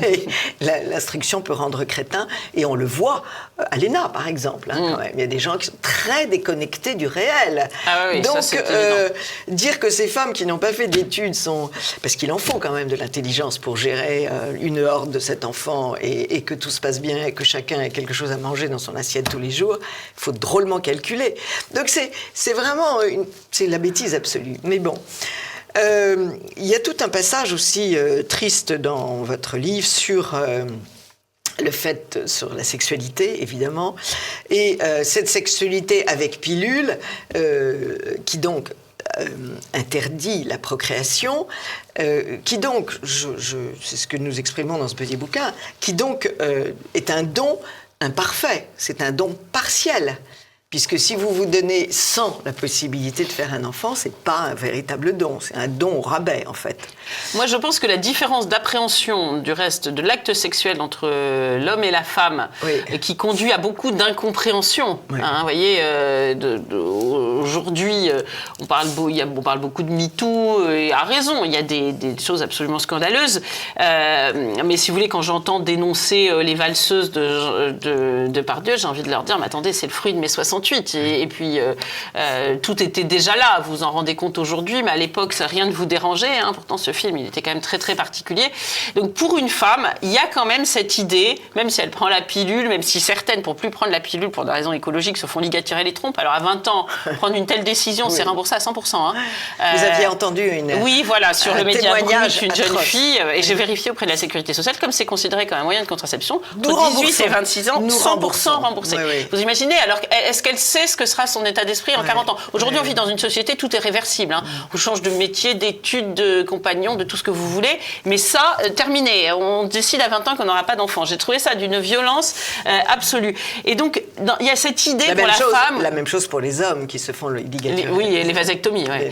mais l'instruction peut rendre crétin, et on le voit à l'ENA, par exemple. Quand même. Il y a des gens qui sont très déconnectés du réel. Ah oui, donc, ça, dire que ces femmes qui n'ont pas fait d'études sont... Parce qu'il en faut quand même de l'intelligence pour gérer une horde de cet enfant, et que tout se passe bien, et que chacun ait quelque chose à manger dans son assiette tous les jours, il faut drôlement calculer. Donc c'est vraiment c'est la bêtise absolue. Mais bon... il y a tout un passage aussi triste dans votre livre sur le fait, sur la sexualité, évidemment, et cette sexualité avec pilule, qui donc interdit la procréation, qui donc, c'est ce que nous exprimons dans ce petit bouquin, qui donc est un don imparfait, c'est un don partiel. Puisque si vous vous donnez sans la possibilité de faire un enfant, c'est pas un véritable don, c'est un don au rabais, en fait. Moi, je pense que la différence d'appréhension du reste de l'acte sexuel entre l'homme et la femme, qui conduit à beaucoup d'incompréhension. Vous voyez, aujourd'hui, on parle beaucoup de MeToo, et à raison, il y a des choses absolument scandaleuses. Mais si vous voulez, quand j'entends dénoncer les valseuses de Depardieu, j'ai envie de leur dire, mais attendez, c'est le fruit de mai 68. Et puis, tout était déjà là. Vous vous en rendez compte aujourd'hui, mais à l'époque, ça rien ne vous dérangeait. Pourtant, ce film, il était quand même très, très particulier. Donc, pour une femme, il y a quand même cette idée, même si elle prend la pilule, même si certaines, pour plus prendre la pilule, pour des raisons écologiques, se font ligaturer les trompes. Alors, à 20 ans, prendre une telle décision, c'est remboursé à 100%. Vous aviez entendu sur le média brut, une jeune fille, et j'ai vérifié auprès de la Sécurité sociale, comme c'est considéré comme un moyen de contraception, entre 18 et 26 ans, 100% remboursé. Vous imaginez, alors, est-ce qu'elle sait ce que sera son état d'esprit en 40 ans. Aujourd'hui, on vit dans une société, tout est réversible. On change de métier, d'études, de compagnon, de tout ce que vous voulez. Mais ça, terminé. On décide à 20 ans qu'on n'aura pas d'enfant. J'ai trouvé ça d'une violence absolue. Et donc, il y a cette idée pour la femme... La même chose pour les hommes qui se font ligaturer. Oui, et les vasectomies. Ouais.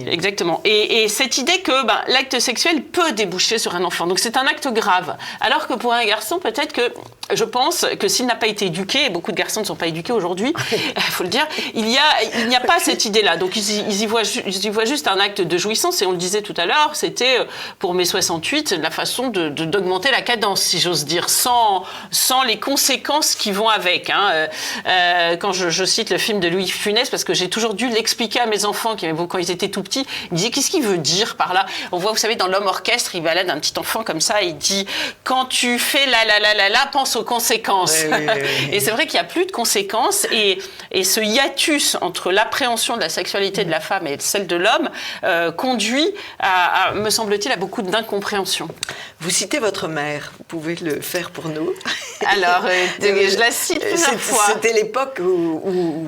Exactement. Et cette idée que l'acte sexuel peut déboucher sur un enfant. Donc, c'est un acte grave. Alors que pour un garçon, peut-être que... Je pense que s'il n'a pas été éduqué, et beaucoup de garçons ne sont pas éduqués aujourd'hui, il faut le dire, il n'y a pas cette idée-là. Donc ils y voient juste un acte de jouissance, et on le disait tout à l'heure, c'était pour mai 68 la façon d'augmenter la cadence, si j'ose dire, sans les conséquences qui vont avec. Quand je cite le film de Louis de Funès, parce que j'ai toujours dû l'expliquer à mes enfants quand ils étaient tout petits, ils me disaient qu'est-ce qu'il veut dire par là. On voit, vous savez, dans L'Homme Orchestre, il balade un petit enfant comme ça, il dit quand tu fais la, pense aux conséquences. Et c'est vrai qu'il n'y a plus de conséquences, et ce hiatus entre l'appréhension de la sexualité de la femme et celle de l'homme conduit à, me semble-t-il, à beaucoup d'incompréhension. Vous citez votre mère, vous pouvez le faire pour nous. Alors, je la cite plusieurs fois. C'était l'époque où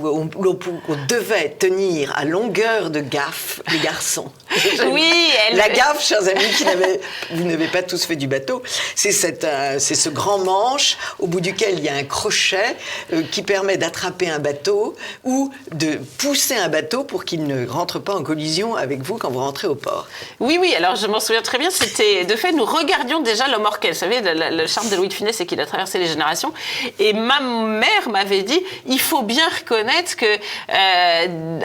on devait tenir à longueur de gaffe les garçons. Oui, la gaffe, chers amis, vous n'avez pas tous fait du bateau, c'est ce grand manche au bout duquel il y a un crochet qui permet d'attraper un bateau ou de pousser un bateau pour qu'il ne rentre pas en collision avec vous quand vous rentrez au port. Oui, alors je m'en souviens très bien, c'était, de fait, nous regardions déjà L'Homme Orchestre. Vous savez, le charme de Louis de Funès, c'est qu'il a traversé les générations. Et ma mère m'avait dit, il faut bien reconnaître que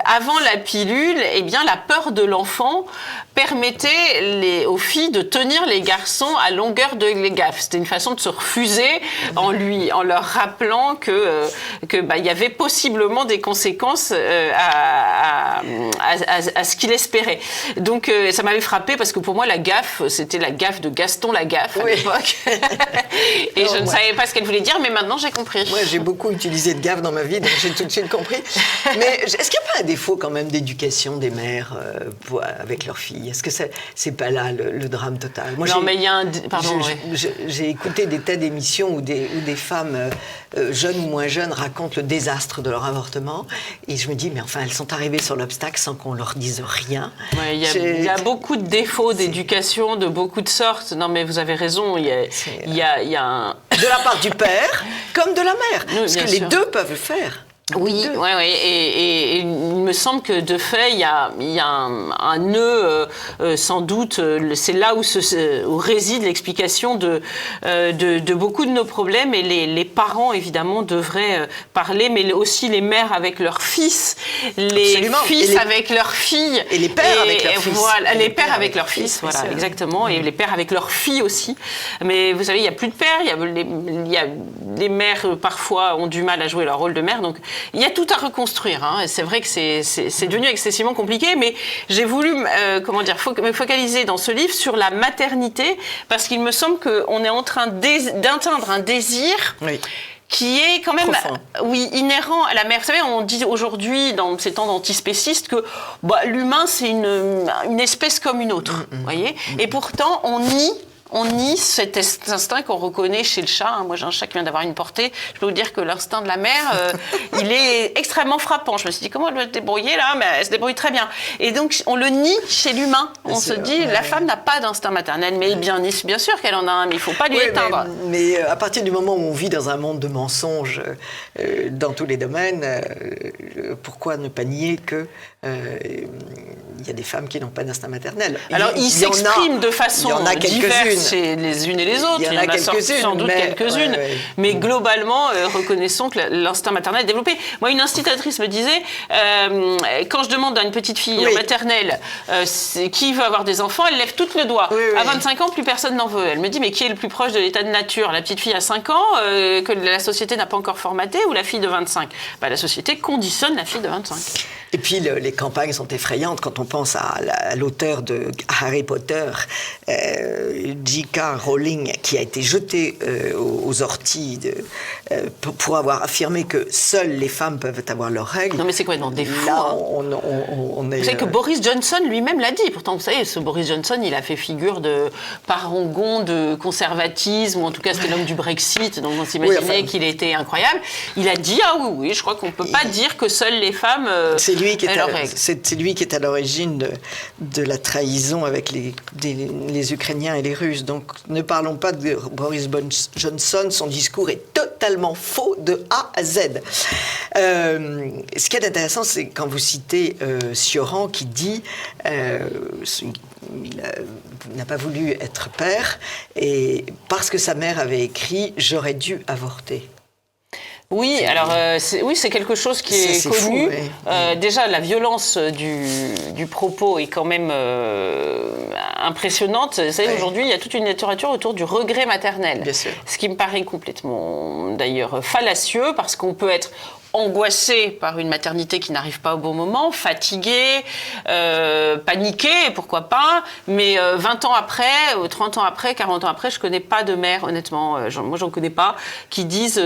avant la pilule, eh bien, la peur de l'enfant permettait aux filles de tenir les garçons à longueur de gaffe. C'était une façon de se refuser en leur rappelant que y avait possiblement des conséquences à ce qu'il espérait. Donc ça m'avait frappé, parce que pour moi la gaffe, c'était la gaffe de Gaston Lagaffe à l'époque. Et je ne savais pas ce qu'elle voulait dire, mais maintenant j'ai compris. Moi j'ai beaucoup utilisé de gaffe dans ma vie, donc j'ai tout de suite compris. Mais est-ce qu'il n'y a pas un défaut quand même d'éducation des mères avec leurs filles? Est-ce que c'est pas là le drame total? Moi, mais il y a un... Pardon, j'ai écouté des tas d'émissions où des femmes jeunes ou moins jeunes racontent le désastre de leur avortement, et je me dis, mais enfin, elles sont arrivées sur l'obstacle sans qu'on leur dise rien. Il y a beaucoup de défauts d'éducation, de beaucoup de sortes. Non, mais vous avez raison, il y a un... De la part du père comme de la mère, parce que les deux peuvent le faire. Oui, et il me semble que de fait, il y a un nœud, sans doute, c'est là où réside l'explication de beaucoup de nos problèmes, et les parents, évidemment, devraient parler, mais aussi les mères avec leurs fils, les fils avec leurs filles. Et les pères avec leurs fils. Voilà, les pères avec leurs fils, voilà, sûr. exactement, et les pères avec leurs filles aussi. Mais vous savez, il n'y a plus de pères, les mères, parfois, ont du mal à jouer leur rôle de mère, donc il y a tout à reconstruire, hein. Et c'est vrai que c'est devenu excessivement compliqué, mais j'ai voulu me focaliser dans ce livre sur la maternité, parce qu'il me semble qu'on est en train d'atteindre un désir qui est quand même inhérent à la mère. Vous savez, on dit aujourd'hui, dans ces temps d'antispécistes, que l'humain, c'est une espèce comme une autre, voyez. Et pourtant, on nie cet instinct qu'on reconnaît chez le chat. Moi, j'ai un chat qui vient d'avoir une portée. Je peux vous dire que l'instinct de la mère, il est extrêmement frappant. Je me suis dit, comment elle va se débrouiller là? Mais elle se débrouille très bien. Et donc, on le nie chez l'humain. On se dit, la femme n'a pas d'instinct maternel. Mais bien sûr qu'elle en a un, mais il ne faut pas lui éteindre. Mais à partir du moment où on vit dans un monde de mensonges dans tous les domaines, pourquoi ne pas nier que il y a des femmes qui n'ont pas d'instinct maternel? Alors, ils s'expriment de façon diverse chez les unes et les autres. Il y en a sans doute quelques-unes. Mais globalement, reconnaissons que l'instinct maternel est développé. Moi, une institutrice me disait, quand je demande à une petite fille en maternelle qui veut avoir des enfants, elle lève tout le doigt. À 25 ans, plus personne n'en veut. Elle me dit, mais qui est le plus proche de l'état de nature? La petite fille à 5 ans, que la société n'a pas encore formatée, ou la fille de 25? La société conditionne la fille de 25. Et puis, les campagnes sont effrayantes quand on pense à l'auteur de Harry Potter, J.K. Rowling, qui a été jeté aux orties pour avoir affirmé que seules les femmes peuvent avoir leurs règles. Non, mais c'est quoi dans des fous? Là, on est... Vous savez que Boris Johnson lui-même l'a dit. Pourtant, vous savez, ce Boris Johnson, il a fait figure de parangon de conservatisme, ou en tout cas, c'était l'homme du Brexit, donc on s'imaginait qu'il était incroyable. Il a dit, oui, je crois qu'on ne peut pas dire que seules les femmes... C'est lui qui est à l'origine de la trahison avec les Ukrainiens et les Russes. Donc ne parlons pas de Boris Johnson, son discours est totalement faux de A à Z. Ce qui est intéressant, c'est quand vous citez Cioran qui dit il n'a pas voulu être père, et parce que sa mère avait écrit « J'aurais dû avorter ». Oui, alors c'est quelque chose qui est connu. Fou, déjà, la violence du propos est quand même impressionnante. Vous savez, aujourd'hui, il y a toute une littérature autour du regret maternel. Bien sûr. Ce qui me paraît complètement, d'ailleurs, fallacieux, parce qu'on peut être angoissé par une maternité qui n'arrive pas au bon moment, fatigué, paniqué, pourquoi pas, mais 20 ans après, 30 ans après, 40 ans après, je connais pas de mère, honnêtement, moi j'en connais pas, qui disent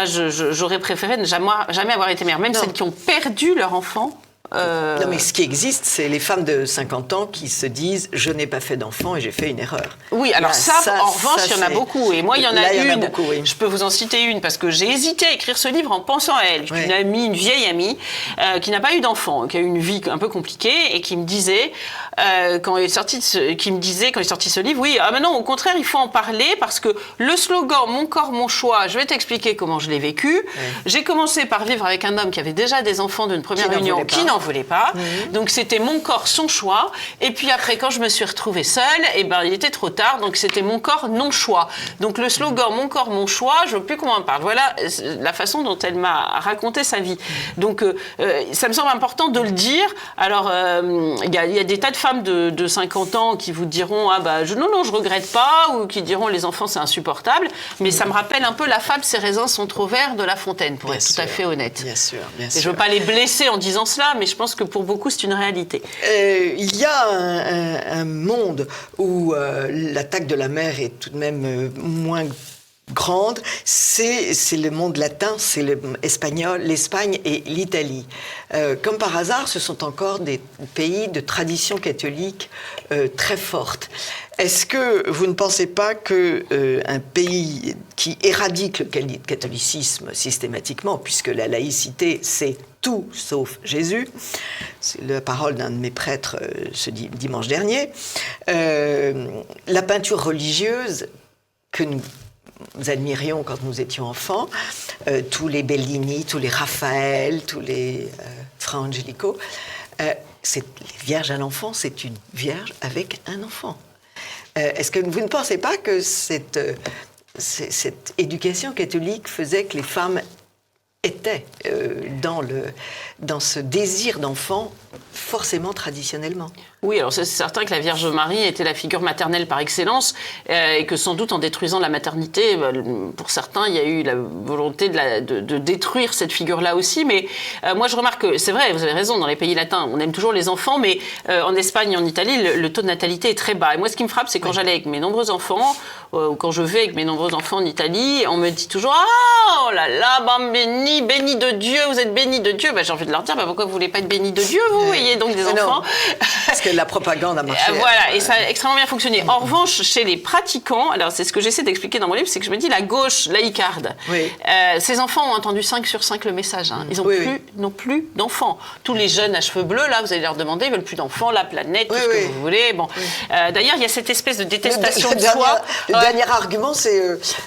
j'aurais préféré ne jamais avoir été mère, même celles qui ont perdu leur enfant. Non, mais ce qui existe, c'est les femmes de 50 ans qui se disent « je n'ai pas fait d'enfant et j'ai fait une erreur ». Oui, alors en revanche, il y en a beaucoup. Et moi, il y en a une. Beaucoup, oui. Je peux vous en citer une, parce que j'ai hésité à écrire ce livre en pensant à elle. Une amie, une vieille amie, qui n'a pas eu d'enfant, qui a eu une vie un peu compliquée, et qui me disait, quand il est sorti ce livre, mais non, au contraire, il faut en parler, parce que le slogan « Mon corps, mon choix », je vais t'expliquer comment je l'ai vécu. J'ai commencé par vivre avec un homme qui avait déjà des enfants d'une première union, qui n'en voulait pas. Donc c'était mon corps, son choix. Et puis après, quand je me suis retrouvée seule, il était trop tard. Donc c'était mon corps, non choix. Donc le slogan mon corps, mon choix, je ne veux plus qu'on en parle. Voilà la façon dont elle m'a raconté sa vie. Donc ça me semble important de le dire. Alors il y a des tas de femmes de 50 ans qui vous diront non, je regrette pas, ou qui diront les enfants c'est insupportable. Mais ça me rappelle un peu la fable Ces raisins sont trop verts de La Fontaine, pour être tout à fait honnête. Bien sûr. Et je ne veux pas les blesser en disant cela, mais je pense que pour beaucoup, c'est une réalité. Il y a un monde où l'attaque de la mère est tout de même moins grande, c'est le monde latin, c'est l'Espagne et l'Italie. Comme par hasard, ce sont encore des pays de tradition catholique très forte. Est-ce que vous ne pensez pas qu'un pays qui éradique le catholicisme systématiquement, puisque la laïcité, c'est tout sauf Jésus, c'est la parole d'un de mes prêtres ce dimanche dernier, la peinture religieuse que nous admirions quand nous étions enfants, tous les Bellini, tous les Raphaël, tous les Fra Angelico. Les Vierges à l'enfant, c'est une Vierge avec un enfant. Est-ce que vous ne pensez pas que cette éducation catholique faisait que les femmes étaient dans ce désir d'enfant forcément traditionnellement? Oui, alors c'est certain que la Vierge Marie était la figure maternelle par excellence et que sans doute en détruisant la maternité, pour certains, il y a eu la volonté de détruire cette figure-là aussi. Mais moi, je remarque que c'est vrai, vous avez raison, dans les pays latins, on aime toujours les enfants, mais en Espagne et en Italie, le taux de natalité est très bas. Et moi, ce qui me frappe, c'est quand j'allais avec mes nombreux enfants, ou quand je vais avec mes nombreux enfants en Italie, on me dit toujours « Oh là là, béni de Dieu, vous êtes béni de Dieu ». J'ai envie de leur dire « Pourquoi vous ne voulez pas être béni de Dieu, vous voyez donc des enfants ?» Parce que la propagande a marché. Voilà, et ça a extrêmement bien fonctionné. En revanche, chez les pratiquants, alors c'est ce que j'essaie d'expliquer dans mon livre, c'est que je me dis la gauche laïcarde. Oui. Ces enfants ont entendu 5 sur 5 le message. Hein. Ils n'ont plus d'enfants. Tous les jeunes à cheveux bleus, là, vous allez leur demander, ils veulent plus d'enfants, la planète, tout ce que vous voulez. Bon. D'ailleurs, il y a cette espèce de détestation de soi. Le dernier argument, c'est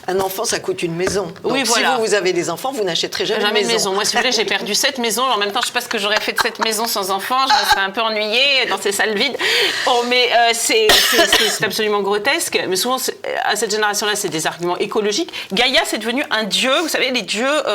un enfant, ça coûte une maison. Donc, oui, voilà. Si vous avez des enfants, vous n'achèterez jamais une maison. Moi, si vous voulez, j'ai perdu 7 maisons. En même temps, je ne sais pas ce que j'aurais fait de cette maison sans enfants. Je me serais un peu ennuyée dans ces salles vides. Oh, mais c'est absolument grotesque. Mais souvent, à cette génération-là, c'est des arguments écologiques. Gaïa, c'est devenu un dieu, vous savez, les dieux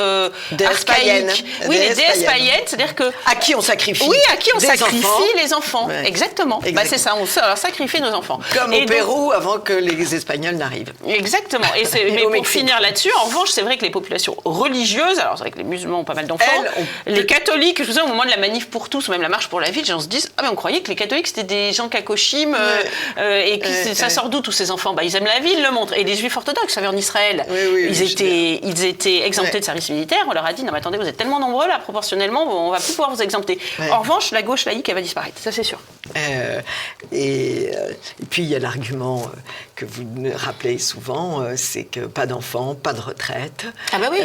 archaïques. Oui, les déesses païennes, c'est-à-dire que... À qui on sacrifie? Oui, à qui on sacrifie les enfants. Ouais. Exactement. C'est ça, on leur sacrifie nos enfants. Comme au Pérou, avant que les Espagnols n'arrivent. Exactement. Mais pour finir là-dessus, en revanche, c'est vrai que les populations religieuses, alors c'est vrai que les musulmans ont pas mal d'enfants, les catholiques, je vous dis, au moment de la manif pour tous, ou même la marche pour la vie, les gens se disent « Ah, mais on croyait que les catholiques, c'était des gens cacochimes, et ça sort d'où tous ces enfants ?» Ils aiment la vie, ils le montrent. Et les juifs orthodoxes, vous savez, en Israël, ils étaient exemptés de service militaire. On leur a dit « Non, mais attendez, vous êtes tellement nombreux, là, proportionnellement, on va plus pouvoir vous exempter. » En revanche, la gauche laïque, elle va disparaître, ça c'est sûr. Et puis, il y a l'argument que vous me rappelez souvent, c'est que pas d'enfants, pas de retraite. Ah bah oui.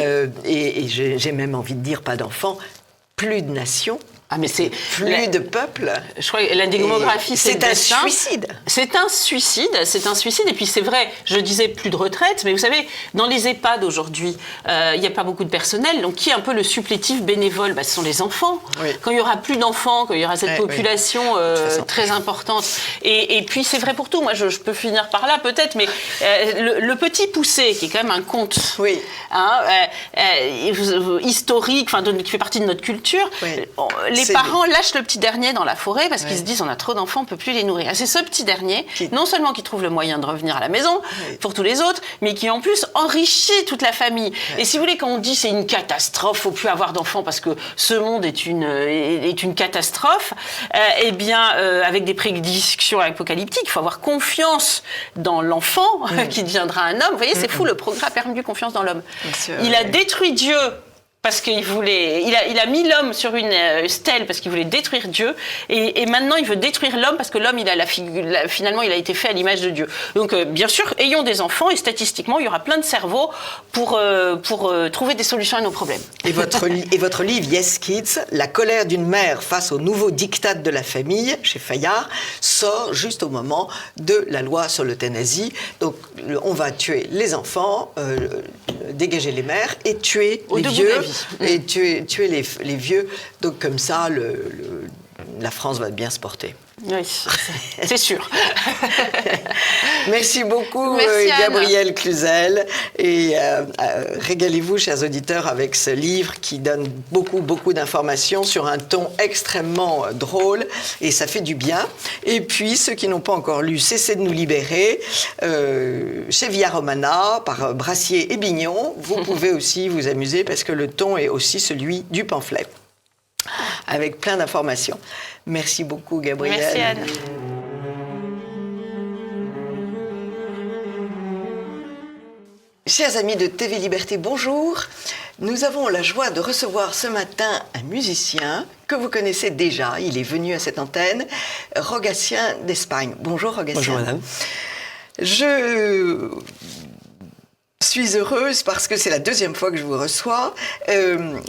Et j'ai même envie de dire pas d'enfants, plus de nations. Ah, mais c'est plus de peuple. Je crois que la démographie, c'est un suicide. C'est un suicide. Et puis c'est vrai, je disais plus de retraite, mais vous savez, dans les EHPAD aujourd'hui, il n'y a pas beaucoup de personnel. Donc qui est un peu le supplétif bénévole? Ce sont les enfants. Oui. Quand il y aura plus d'enfants, quand il y aura cette population très importante. Et puis c'est vrai pour tout. Moi, je peux finir par là peut-être, mais le petit poussé, qui est quand même un conte historique, qui fait partie de notre culture. Les parents lâchent le petit dernier dans la forêt parce qu'ils se disent on a trop d'enfants, on ne peut plus les nourrir. Et c'est ce petit dernier, non seulement qui trouve le moyen de revenir à la maison pour tous les autres, mais qui en plus enrichit toute la famille. Et si vous voulez, quand on dit c'est une catastrophe, il ne faut plus avoir d'enfants parce que ce monde est une catastrophe, avec des prédictions apocalyptiques, il faut avoir confiance dans l'enfant qui deviendra un homme. Vous voyez, c'est fou, le progrès a perdu confiance dans l'homme. Il a détruit Dieu parce qu'il voulait, il a mis l'homme sur une stèle parce qu'il voulait détruire Dieu, et maintenant il veut détruire l'homme parce que l'homme finalement il a été fait à l'image de Dieu. Donc bien sûr, ayons des enfants et statistiquement il y aura plein de cerveaux pour trouver des solutions à nos problèmes. Et votre livre Yes Kids, la colère d'une mère face au nouveau diktat de la famille chez Fayard, sort juste au moment de la loi sur l'euthanasie. Donc on va tuer les enfants, dégager les mères et tuer les vieux. Et tuer les vieux. Donc comme ça, la France va bien se porter. Oui, c'est sûr. Merci beaucoup, Gabrielle Cluzel. Et régalez-vous, chers auditeurs, avec ce livre qui donne beaucoup d'informations sur un ton extrêmement drôle. Et ça fait du bien. Et puis, ceux qui n'ont pas encore lu Cessez de nous libérer, chez Via Romana, par Brassier et Bignon, vous pouvez aussi vous amuser parce que le ton est aussi celui du pamphlet, avec plein d'informations. Merci beaucoup, Gabrielle. Merci, Anne. Chers amis de TV Liberté, bonjour. Nous avons la joie de recevoir ce matin un musicien que vous connaissez déjà. Il est venu à cette antenne, Rogatien d'Espagne. Bonjour, Rogatien. Bonjour, madame. Je suis heureuse parce que c'est la deuxième fois que je vous reçois.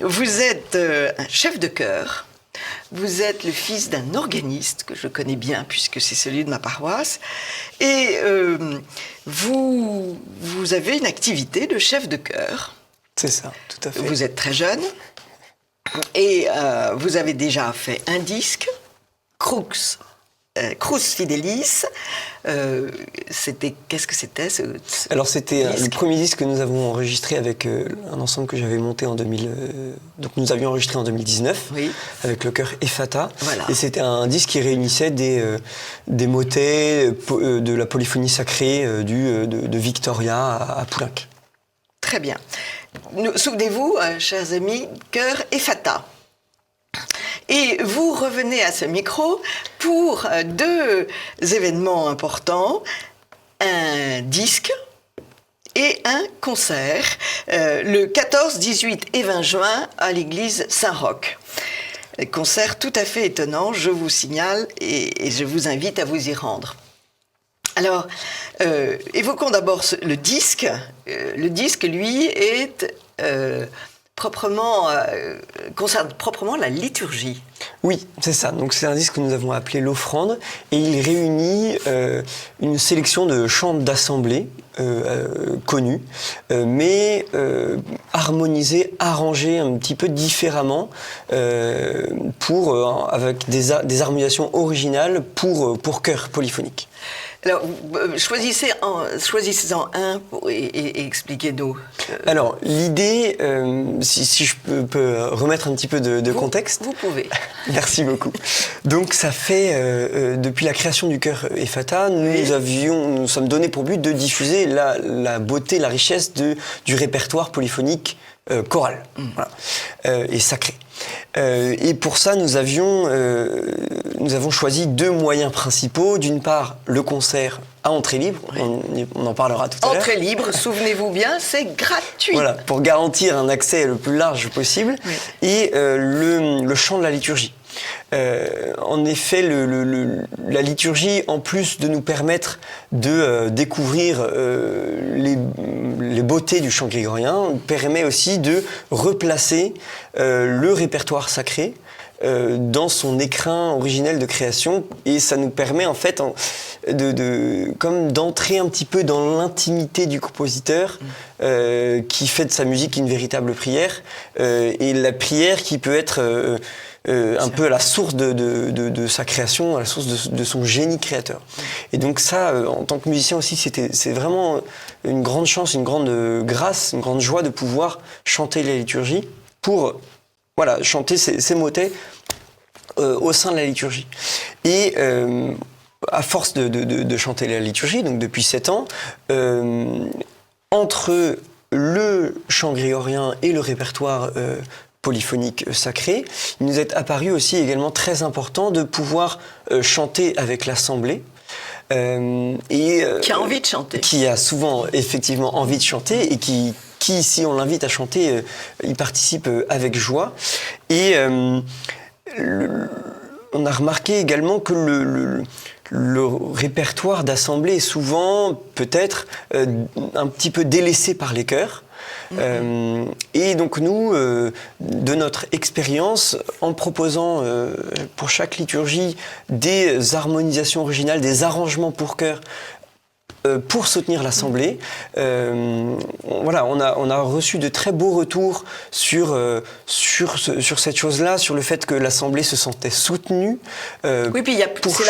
Vous êtes un chef de chœur. Vous êtes le fils d'un organiste que je connais bien puisque c'est celui de ma paroisse. Et vous avez une activité de chef de chœur. C'est ça, tout à fait. Vous êtes très jeune et vous avez déjà fait un disque, Crux Fidelis. Qu'est-ce que c'était Alors c'était le premier disque que nous avons enregistré avec un ensemble que j'avais monté en 2000. Donc nous avions enregistré en 2019 avec le chœur Ephata. Voilà. Et c'était un disque qui réunissait des motets de la polyphonie sacrée de Victoria à Poulenc. Très bien. Souvenez-vous, chers amis, chœur Ephata. Et vous revenez à ce micro pour 2 événements importants, un disque et un concert, le 14, 18 et 20 juin à l'église Saint-Roch. Concert tout à fait étonnant, je vous signale, et je vous invite à vous y rendre. Alors, évoquons d'abord le disque. Le disque, lui, concerne proprement la liturgie. Oui, c'est ça. Donc c'est un disque que nous avons appelé l'Offrande et il réunit une sélection de chants d'assemblée connus, mais harmonisés, arrangés un petit peu différemment avec des harmonisations originales pour chœur polyphonique. Alors, choisissez-en un et expliquez-nous. Alors, l'idée, si je peux remettre un petit peu de contexte. Vous pouvez. Merci beaucoup. Donc, ça fait, depuis la création du chœur Ephata, nous sommes donnés pour but de diffuser la beauté, la richesse du répertoire polyphonique choral voilà, et sacré. Et pour ça, nous avons choisi 2 moyens principaux. D'une part, le concert à entrée libre, on en parlera tout à l'heure. Entrée libre, souvenez-vous bien, c'est gratuit. Voilà, pour garantir un accès le plus large possible. Oui. Et le chant de la liturgie. En effet, la liturgie, en plus de nous permettre de découvrir les beautés du chant grégorien, permet aussi de replacer le répertoire sacré dans son écrin originel de création, et ça nous permet en fait comme d'entrer un petit peu dans l'intimité du compositeur qui fait de sa musique une véritable prière, et la prière qui peut être un peu à la source de sa création, à la source de son génie créateur. Et donc ça, en tant que musicien aussi, c'est vraiment une grande chance, une grande grâce, une grande joie de pouvoir chanter la liturgie pour chanter ces motets au sein de la liturgie. Et à force de chanter la liturgie, donc depuis 7 ans, entre le chant grégorien et le répertoire polyphonique sacré, il nous est apparu aussi également très important de pouvoir chanter avec l'assemblée. Qui a envie de chanter. Qui a souvent effectivement envie de chanter et qui si on l'invite à chanter, il participe avec joie. Et on a remarqué également que le répertoire d'assemblée est souvent peut-être un petit peu délaissé par les chœurs. Et donc nous, de notre expérience, en proposant pour chaque liturgie des harmonisations originales, des arrangements pour chœur, pour soutenir l'Assemblée, on a reçu de très beaux retours sur cette chose-là, sur le fait que l'Assemblée se sentait soutenue. Oui, puis c'est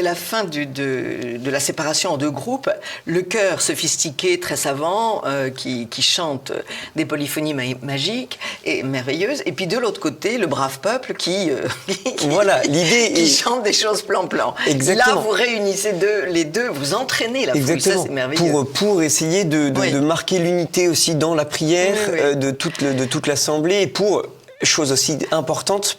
la fin de la séparation en 2 groupes. Le chœur sophistiqué, très savant, qui chante des polyphonies magiques et merveilleuses, et puis de l'autre côté, le brave peuple qui chante des choses plan-plan. Exactement. Là, vous réunissez les deux, vous entraînez la foule, ça c'est merveilleux. Pour essayer de marquer l'unité aussi dans la prière de toute l'Assemblée, et pour, chose aussi importante,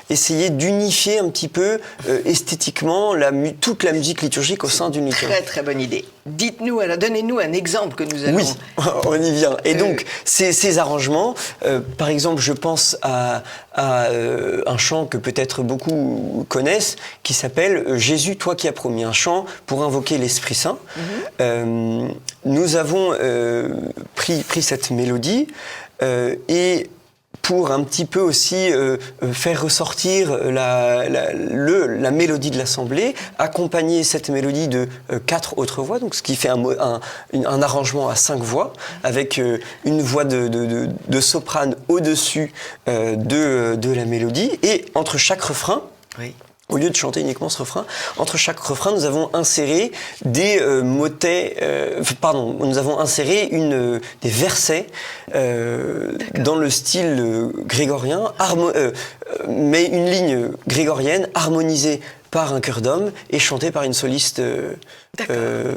essayer d'unifier un petit peu esthétiquement toute la musique liturgique au sein d'une liturgie. Très très bonne idée. Donnez-nous un exemple que nous allons... Oui, on y vient. Et donc, ces arrangements, par exemple, je pense à un chant que peut-être beaucoup connaissent, qui s'appelle « Jésus, toi qui as promis », un chant pour invoquer l'Esprit Saint. Nous avons pris cette mélodie et pour un petit peu aussi faire ressortir la mélodie de l'assemblée, accompagner cette mélodie de 4 autres voix, donc ce qui fait un arrangement à 5 voix, avec une voix de soprane au-dessus de la mélodie, et entre chaque refrain, au lieu de chanter uniquement ce refrain, entre chaque refrain, nous avons inséré des motets, nous avons inséré des versets dans le style grégorien, mais une ligne grégorienne harmonisée par un chœur d'homme et chanté par une soliste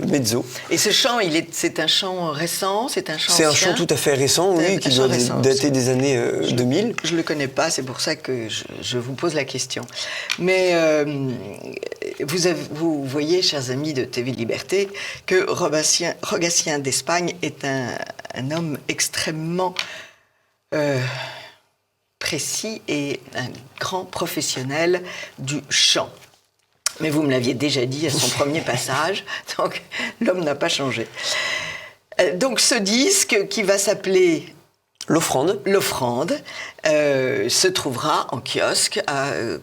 mezzo. Et ce chant, c'est un chant récent, c'est un chant C'est un ancien? chant tout à fait récent, oui, qui doit dater des années 2000. Je ne le connais pas, c'est pour ça que je vous pose la question. Mais vous voyez, chers amis de TV Liberté, que Rogatien d'Espagne est un homme extrêmement précis et un grand professionnel du chant. Mais vous me l'aviez déjà dit à son premier passage, donc l'homme n'a pas changé. Donc ce disque qui va s'appeler L'Offrande. L'Offrande se trouvera en kiosque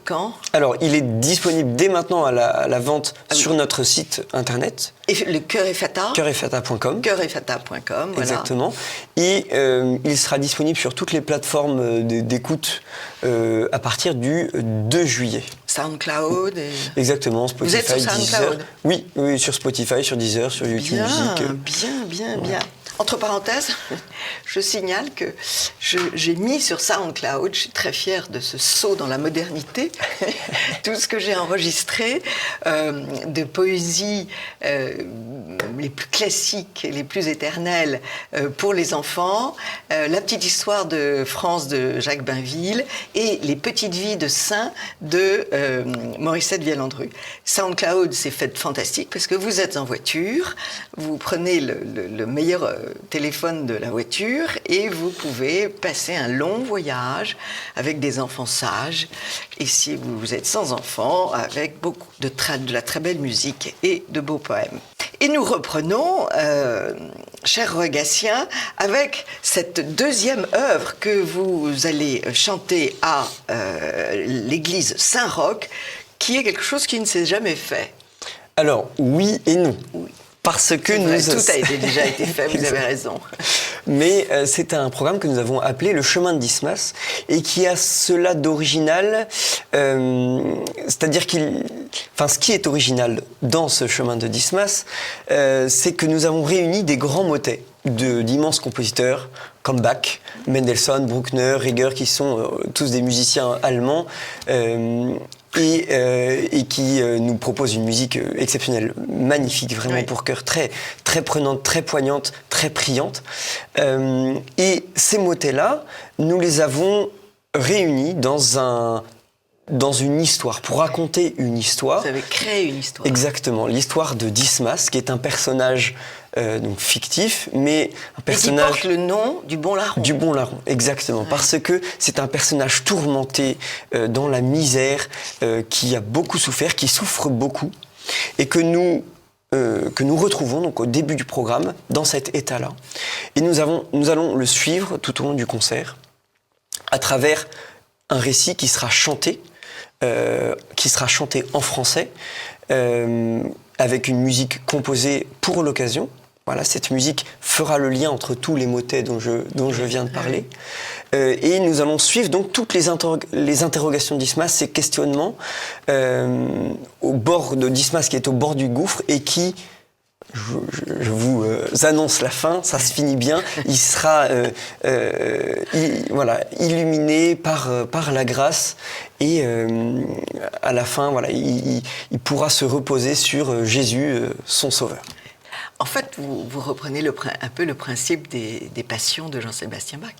quand? Alors, il est disponible dès maintenant à la vente sur notre site internet. Et le Chœur et Fata? Chœurefata.com. Chœurefata.com, voilà. Exactement. Et il sera disponible sur toutes les plateformes d'écoute à partir du 2 juillet. SoundCloud Exactement, Spotify, Vous êtes sur SoundCloud? Deezer. Oui, sur Spotify, sur Deezer, sur YouTube Music. Bien. Entre parenthèses, je signale que j'ai mis sur SoundCloud, je suis très fière de ce saut dans la modernité, tout ce que j'ai enregistré de poésie les plus classiques et les plus éternelles pour les enfants, La petite histoire de France de Jacques Bainville et Les petites vies de saints de Morissette Vialandru. SoundCloud, c'est fait fantastique parce que vous êtes en voiture, vous prenez le meilleur téléphone de la voiture et vous pouvez passer un long voyage avec des enfants sages. Et si vous êtes sans enfants, avec beaucoup de la très belle musique et de beaux poèmes. Et nous reprenons, cher Rogatien, avec cette deuxième œuvre que vous allez chanter à l'église Saint-Roch, qui est quelque chose qui ne s'est jamais fait. Alors, oui et non. Oui. Parce que tout a déjà été fait, vous avez raison. Mais c'est un programme que nous avons appelé le Chemin de Dismas et qui a cela d'original, c'est-à-dire ce qui est original dans ce Chemin de Dismas, c'est que nous avons réuni des grands motets d'immenses compositeurs comme Bach, Mendelssohn, Bruckner, Reger, qui sont tous des musiciens allemands. Et qui nous propose une musique exceptionnelle, magnifique, vraiment pour cœur, très, très prenante, très poignante, très priante. Et ces motets-là, nous les avons réunis dans une histoire, pour raconter une histoire. Vous avez créé une histoire. Exactement, l'histoire de Dismas, qui est un personnage donc fictif, mais un personnage... Et qui porte le nom du bon larron. Du bon larron, exactement, parce que c'est un personnage tourmenté dans la misère, qui a beaucoup souffert, qui souffre beaucoup, et que nous retrouvons donc au début du programme, dans cet état-là. Et nous allons le suivre tout au long du concert, à travers un récit qui sera chanté en français, avec une musique composée pour l'occasion. Voilà, cette musique fera le lien entre tous les motets dont je viens de parler. Et nous allons suivre donc toutes les interrogations de Dismas, ces questionnements au bord de Dismas qui est au bord du gouffre et qui, je vous annonce la fin, ça se finit bien, il sera illuminé par la grâce et à la fin, il pourra se reposer sur Jésus, son sauveur. En fait, vous reprenez un peu le principe des passions de Jean-Sébastien Bach.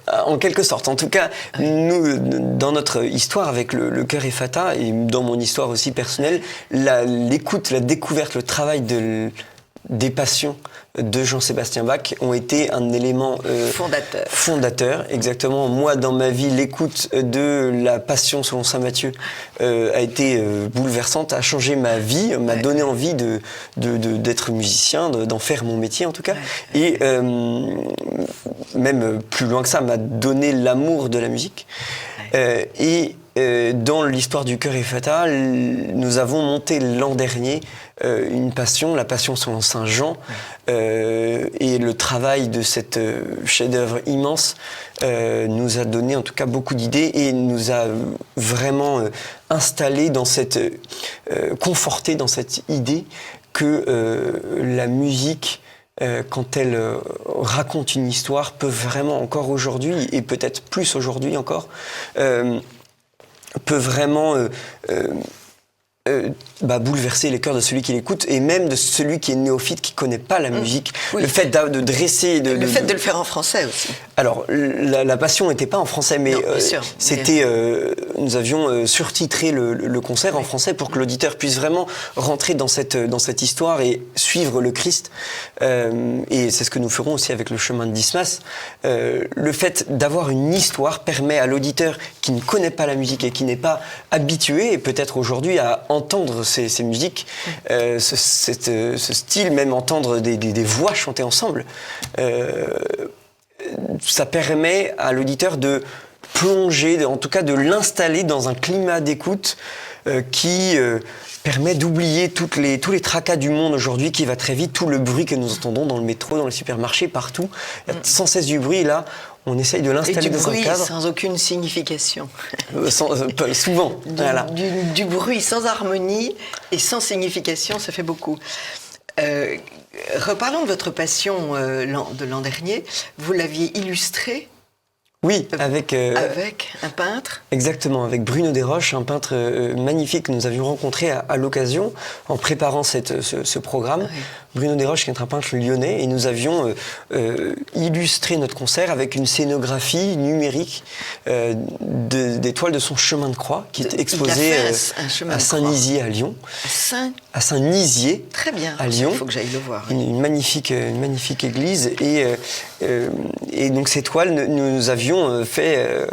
En quelque sorte. En tout cas, nous, dans notre histoire avec le Chœur et Fata, et dans mon histoire aussi personnelle, l'écoute, la découverte, le travail des passions de Jean-Sébastien Bach ont été un élément fondateur. Exactement. Moi, dans ma vie, l'écoute de la Passion selon saint Matthieu a été bouleversante, a changé ma vie, m'a donné envie d'être musicien, d'en faire mon métier en tout cas. Et même plus loin que ça, m'a donné l'amour de la musique. Dans l'histoire du Chœur Ephphatha, nous avons monté l'an dernier une passion, la Passion selon Saint Jean, et le travail de cette chef-d'œuvre immense nous a donné en tout cas beaucoup d'idées et nous a vraiment installé dans conforté dans cette idée que la musique, quand elle raconte une histoire, peut vraiment encore aujourd'hui, et peut-être plus aujourd'hui encore, peut vraiment bouleverser les cœurs de celui qui l'écoute et même de celui qui est néophyte, qui ne connaît pas la musique. Oui. Le fait de dresser... Le fait de le faire en français aussi. Alors, la Passion n'était pas en français, mais c'était... nous avions surtitré le concert en français pour que l'auditeur puisse vraiment rentrer dans cette histoire et suivre le Christ. Et c'est ce que nous ferons aussi avec le chemin de Dismas. Le fait d'avoir une histoire permet à l'auditeur qui ne connaît pas la musique et qui n'est pas habitué, et peut-être aujourd'hui, à entendre ces musiques, ce style, même entendre des voix chanter ensemble, ça permet à l'auditeur de plonger, en tout cas de l'installer dans un climat d'écoute qui permet d'oublier tous les tracas du monde aujourd'hui qui va très vite, tout le bruit que nous entendons dans le métro, dans les supermarchés, partout. Il y a sans cesse du bruit, et là, on essaye de l'installer dans un cadre. Sans aucune signification. Souvent. Du bruit sans harmonie et sans signification, ça fait beaucoup. Reparlons de votre Passion de l'an dernier. Vous l'aviez illustrée. Oui, avec un peintre. Exactement, avec Bruno Desroches, un peintre magnifique que nous avions rencontré à l'occasion en préparant ce programme. Oui. Bruno Desroches, qui est un peintre lyonnais, et nous avions illustré notre concert avec une scénographie numérique des toiles de son chemin de croix, qui est exposée à Saint-Nizier à Lyon. À Saint-Nizier. Très bien. À Lyon. Il faut que j'aille le voir. Oui. Une magnifique église. Et donc ces toiles, nous avions fait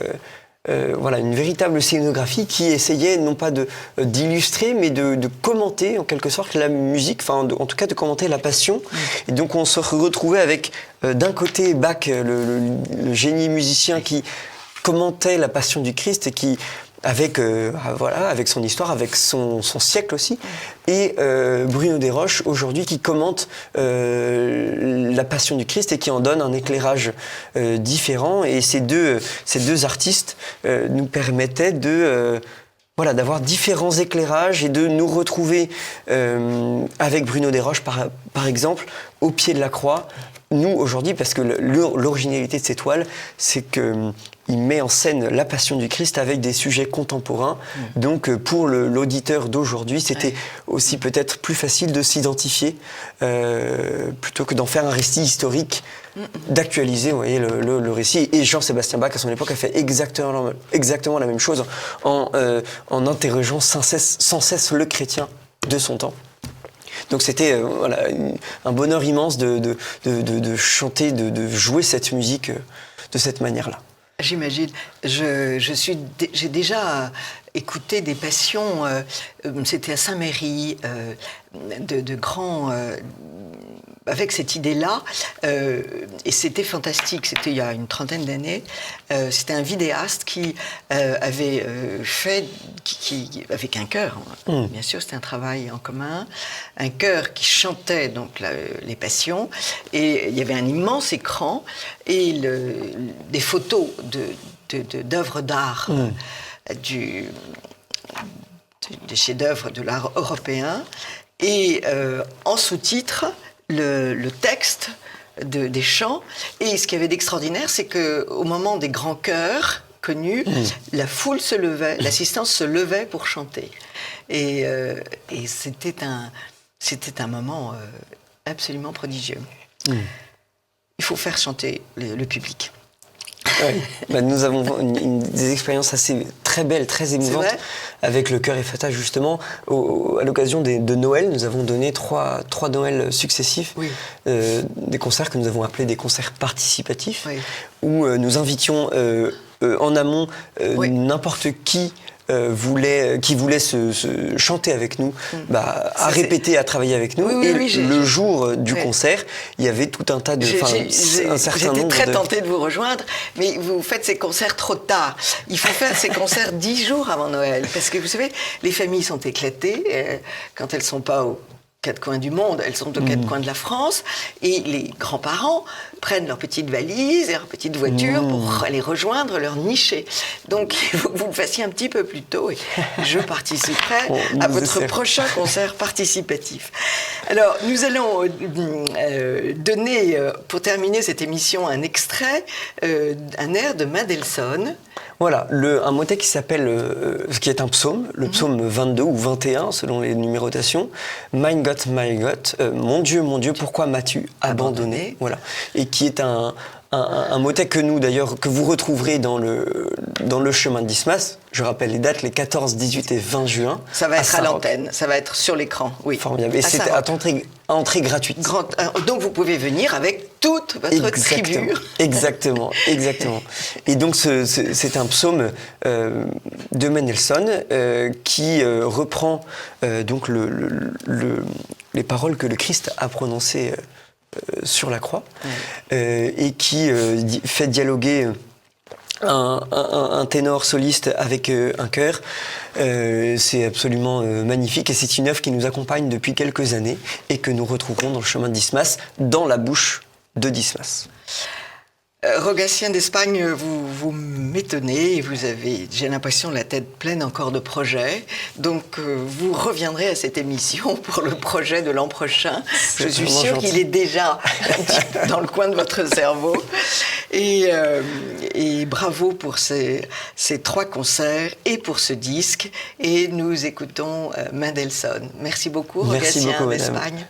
une véritable scénographie qui essayait non pas d'illustrer, mais de commenter en quelque sorte la musique, en tout cas de commenter la Passion. Et donc on se retrouvait avec d'un côté Bach, le génie musicien qui commentait la Passion du Christ et qui avec son histoire, avec son siècle aussi, et Bruno Desroches aujourd'hui qui commente la Passion du Christ et qui en donne un éclairage différent. Et ces deux artistes nous permettaient d'avoir différents éclairages et de nous retrouver avec Bruno Desroches par exemple au pied de la croix. Nous, aujourd'hui, parce que l'originalité de ces toiles, c'est qu'il met en scène la Passion du Christ avec des sujets contemporains. Donc, pour l'auditeur d'aujourd'hui, c'était aussi peut-être plus facile de s'identifier plutôt que d'en faire un récit historique, d'actualiser, vous voyez, le récit. Et Jean-Sébastien Bach, à son époque, a fait exactement la même chose en interrogeant sans cesse le chrétien de son temps. Donc c'était un bonheur immense de chanter, de jouer cette musique de cette manière-là. J'imagine. J'ai déjà écouté des passions, c'était à Saint-Méry, de grands... avec cette idée-là, et c'était fantastique, c'était il y a une trentaine d'années, c'était un vidéaste qui avait fait, avec un chœur, bien sûr, c'était un travail en commun, un chœur qui chantait donc les passions, et il y avait un immense écran, et des photos d'œuvres d'art, des chefs-d'œuvre de l'art européen, et en sous-titres, le texte des chants. Et ce qu'il y avait d'extraordinaire, c'est qu'au moment des grands chœurs connus, la foule se levait, l'assistance se levait pour chanter. Et c'était un moment absolument prodigieux. Il faut faire chanter le public. Bah, nous avons des expériences très belles, très émouvantes avec le Chœur Ephphatha, justement. À l'occasion de Noël, nous avons donné trois Noëls successifs, des concerts que nous avons appelés des concerts participatifs, où nous invitions en amont n'importe qui voulait se chanter avec nous, à répéter, à travailler avec nous. Le jour du concert, il y avait tout un tas de... un certain nombre J'étais très tentée de vous rejoindre, mais vous faites ces concerts trop tard. Il faut faire ces concerts 10 jours avant Noël. Parce que vous savez, les familles sont éclatées quand elles ne sont pas aux quatre coins du monde, elles sont aux quatre coins de la France, et les grands-parents prennent leurs petites valises et leurs petites voitures pour aller rejoindre leur nichée. Donc il faut que vous le fassiez un petit peu plus tôt, et je participerai à votre prochain concert participatif. Alors nous allons donner, pour terminer cette émission, un extrait, un air de Mendelssohn. Voilà, un motet qui s'appelle, qui est un psaume, le psaume 22 ou 21 selon les numérotations. Mein Gott, mon Dieu, pourquoi m'as-tu abandonné? Voilà, et qui est un motet que vous retrouverez dans le chemin d'Ismas. Je rappelle les dates, les 14, 18 et 20 juin. Ça va être à l'antenne, ça va être sur l'écran, oui. Formidable. Et c'est à entrée gratuite. Donc vous pouvez venir avec toute votre tribu. Exactement. Et donc c'est un psaume de Mendelssohn qui reprend donc les paroles que le Christ a prononcées sur la croix, et qui fait dialoguer un ténor soliste avec un chœur. C'est absolument magnifique, et c'est une œuvre qui nous accompagne depuis quelques années et que nous retrouverons dans le chemin d'Ismas, dans la bouche de Dismas. Rogatien d'Espagne, vous m'étonnez, et vous avez, j'ai l'impression, la tête pleine encore de projets. Donc, vous reviendrez à cette émission pour le projet de l'an prochain. Je suis sûre qu'il est déjà dans le coin de votre cerveau. Et bravo pour ces 3 concerts et pour ce disque. Et nous écoutons Mendelssohn. Merci beaucoup, Rogatien d'Espagne.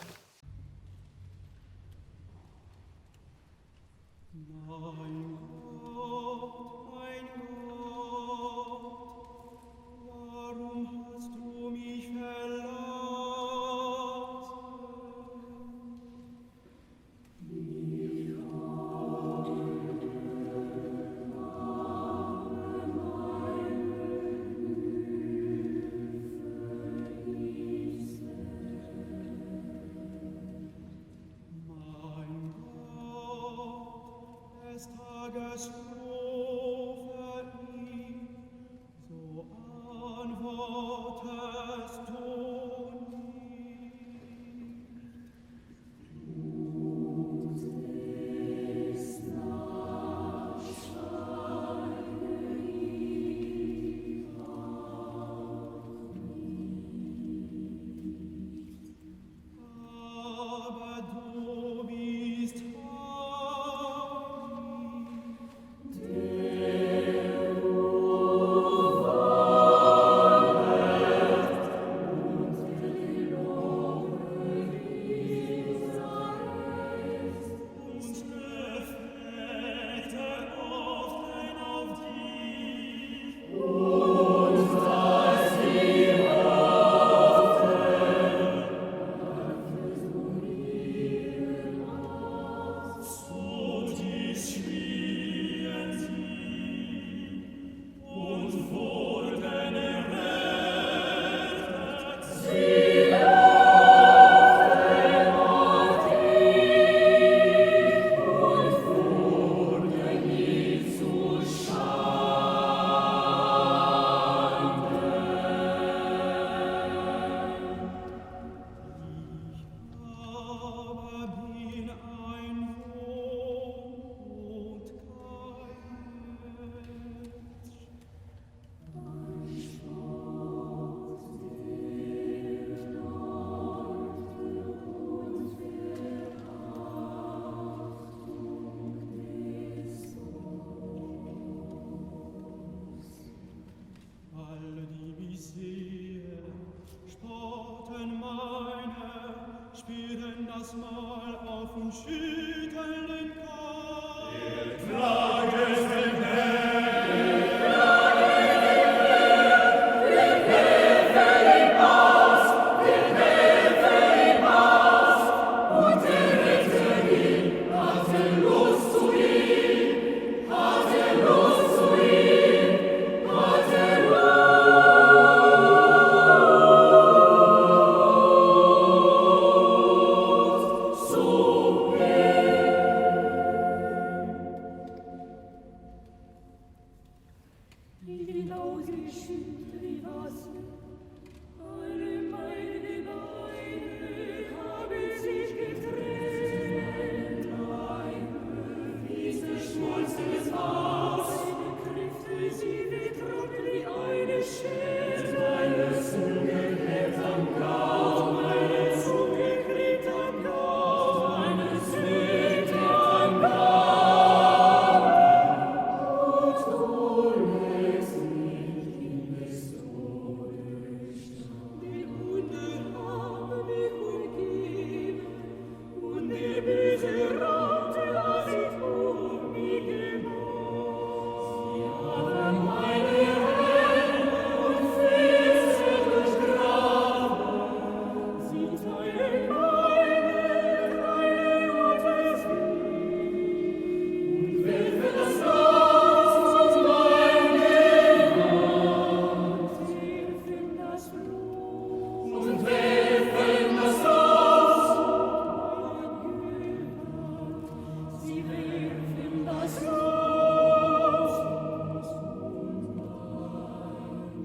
spüren das Mal auf und schütteln den Kopf. Wir tragen es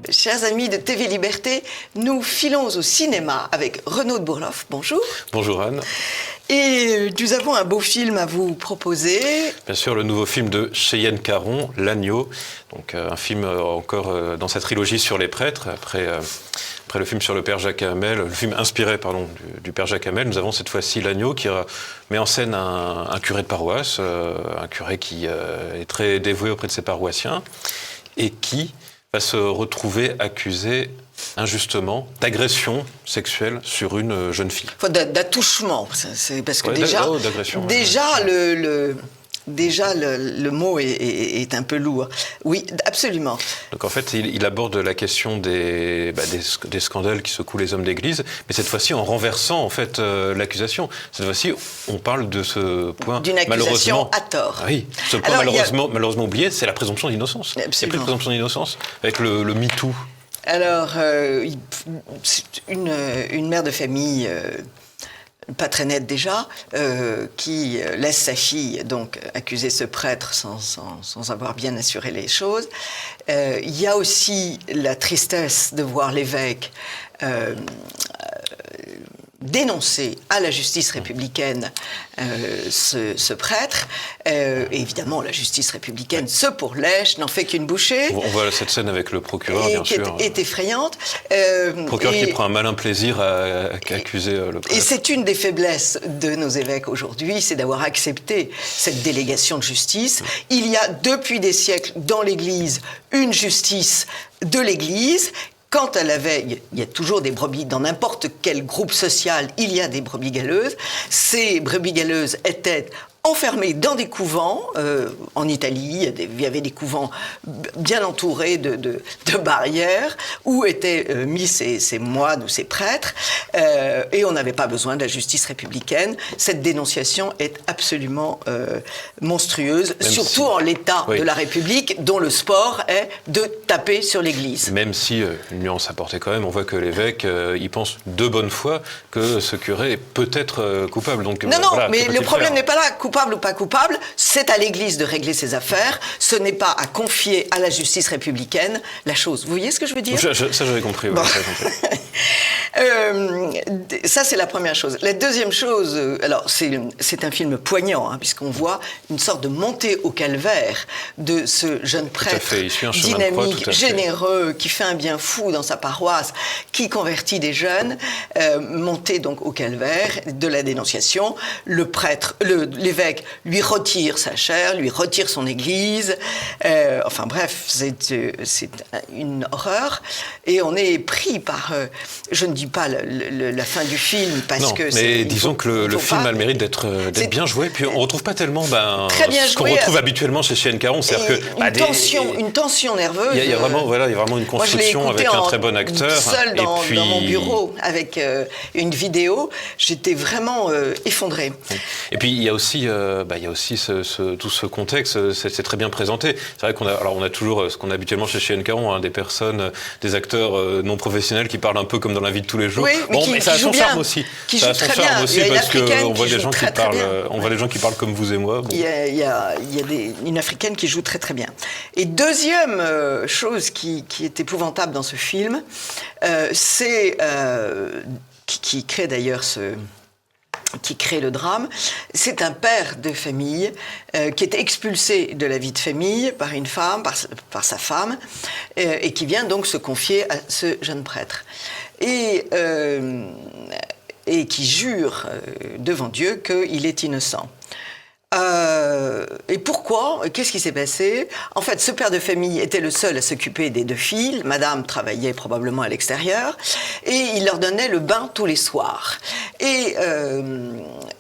Chers amis de TV Liberté, nous filons au cinéma avec Renaud de Bourloff. Bonjour. Bonjour Anne. Et nous avons un beau film à vous proposer. Bien sûr, le nouveau film de Cheyenne Caron, L'Agneau. Donc un film encore dans cette trilogie sur les prêtres. Après le film sur le Père Jacques Hamel, le film inspiré du Père Jacques Hamel, nous avons cette fois-ci L'Agneau qui met en scène un curé de paroisse, un curé qui est très dévoué auprès de ses paroissiens et qui va se retrouver accusé injustement d'agression sexuelle sur une jeune fille. Enfin, d'attouchement, c'est parce que d'agression. Déjà, le mot est un peu lourd. Oui, absolument. Donc en fait, il aborde la question des scandales qui secouent les hommes d'église, mais cette fois-ci en renversant en fait l'accusation. Cette fois-ci, on parle de ce point d'une accusation à tort. Oui, ce point malheureusement oublié, c'est la présomption d'innocence. Il n'y a plus de présomption d'innocence avec le MeToo. Alors, une mère de famille pas très nette déjà, qui laisse sa fille donc accuser ce prêtre sans avoir bien assuré les choses. Il y a aussi la tristesse de voir l'évêque dénoncer à la justice républicaine ce prêtre. Et évidemment, la justice républicaine se pourlèche, n'en fait qu'une bouchée. On voit cette scène avec le procureur, bien sûr. Qui est effrayante. Le procureur qui prend un malin plaisir à accuser le prêtre. Et c'est une des faiblesses de nos évêques aujourd'hui, c'est d'avoir accepté cette délégation de justice. Il y a depuis des siècles dans l'Église une justice de l'Église. Quant à la veille, il y a toujours des brebis, dans n'importe quel groupe social, il y a des brebis galeuses. Ces brebis galeuses étaient enfermés dans des couvents. En Italie, il y avait des couvents bien entourés de barrières où étaient mis ces moines ou ces prêtres. Et on n'avait pas besoin de la justice républicaine. Cette dénonciation est absolument monstrueuse, surtout en l'état de la République, dont le sport est de taper sur l'Église. Même si, une nuance apportée quand même, on voit que l'évêque, il pense de bonne foi que ce curé est peut-être coupable. Donc, non, mais le problème n'est pas là. Coupable ou pas coupable, c'est à l'Église de régler ses affaires. Ce n'est pas à confier à la justice républicaine la chose. Vous voyez ce que je veux dire ? Ça, j'avais compris. Bon. Ouais, ça, c'est la première chose. La deuxième chose, alors c'est un film poignant, hein, puisqu'on voit une sorte de montée au calvaire de ce jeune prêtre dynamique, généreux, qui fait un bien fou dans sa paroisse, qui convertit des jeunes, monter donc au calvaire de la dénonciation. Le prêtre, l'évêque lui retire sa chaire, lui retire son église. Enfin bref, c'est une horreur. Et on est pris par... je ne dis pas la fin du film parce que c'est... Mais disons que le film a le mérite d'être bien joué. Puis on ne retrouve pas tellement ce qu'on retrouve habituellement chez Cheyenne Caron. C'est-à-dire que, une tension nerveuse. Il y a vraiment une construction avec un très bon acteur. Seul dans mon bureau avec une vidéo, j'étais vraiment effondrée. Et puis il y a aussi tout ce contexte, c'est très bien présenté. C'est vrai on a toujours ce qu'on a habituellement chez Cheyenne Caron, hein, des personnes, des acteurs non professionnels qui parlent un peu comme dans la vie de tous les jours. Oui, mais ça a son charme aussi. Qui joue très bien. Aussi parce qu'on voit des gens qui parlent, on voit des gens qui parlent comme vous et moi. Bon. Il y a une africaine qui joue très très bien. Et deuxième chose qui est épouvantable dans ce film, c'est qui crée d'ailleurs qui crée le drame, c'est un père de famille qui est expulsé de la vie de famille par une femme, par sa femme, et qui vient donc se confier à ce jeune prêtre. Et qui jure devant Dieu qu'il est innocent. Et pourquoi? Qu'est-ce qui s'est passé? En fait, ce père de famille était le seul à s'occuper des 2 filles. Madame travaillait probablement à l'extérieur. Et il leur donnait le bain tous les soirs. Et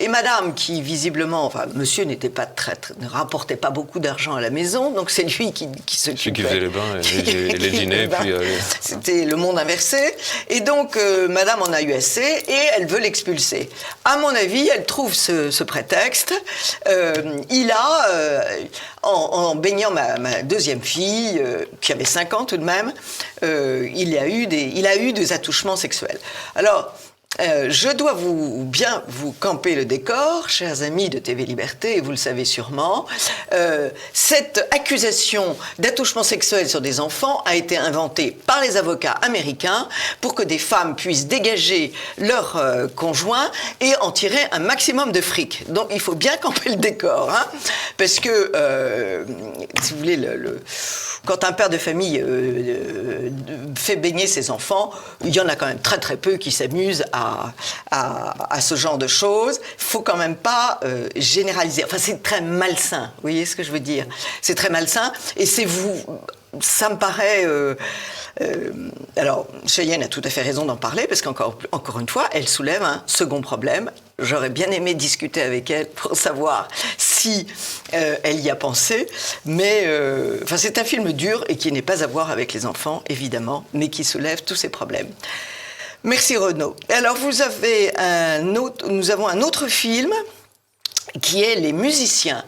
madame, qui visiblement... Enfin, monsieur ne rapportait pas beaucoup d'argent à la maison, donc c'est lui qui s'occupait. Celui qui faisait les bains et les dîners. Puis, c'était le monde inversé. Et donc, madame en a eu assez et elle veut l'expulser. À mon avis, elle trouve ce prétexte. Il a, en baignant ma 2e fille, qui avait 5 ans tout de même, il a eu des attouchements sexuels. Alors, je dois bien vous camper le décor, chers amis de TV Liberté, et vous le savez sûrement. Cette accusation d'attouchement sexuel sur des enfants a été inventée par les avocats américains pour que des femmes puissent dégager leur conjoint et en tirer un maximum de fric. Donc il faut bien camper le décor, hein, parce que, si vous voulez, quand un père de famille fait baigner ses enfants, il y en a quand même très très peu qui s'amusent à ce genre de choses. Il faut quand même pas généraliser. Enfin, c'est très malsain. Vous voyez ce que je veux dire? C'est très malsain. Et ça me paraît... alors, Cheyenne a tout à fait raison d'en parler, parce qu'encore une fois, elle soulève un second problème. J'aurais bien aimé discuter avec elle pour savoir si elle y a pensé. Mais c'est un film dur et qui n'est pas à voir avec les enfants, évidemment, mais qui soulève tous ces problèmes. Merci Renaud. Alors nous avons un autre film qui est Les Musiciens.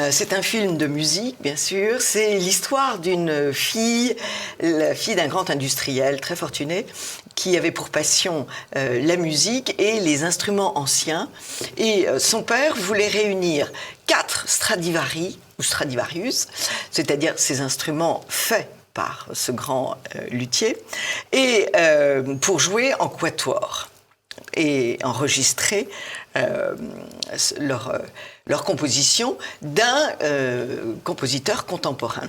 C'est un film de musique, bien sûr. C'est l'histoire d'une fille, la fille d'un grand industriel très fortuné, qui avait pour passion la musique et les instruments anciens. Et son père voulait réunir 4 Stradivari, ou Stradivarius, c'est-à-dire ces instruments faits par ce grand luthier, et pour jouer en quatuor et enregistrer leur composition d'un compositeur contemporain.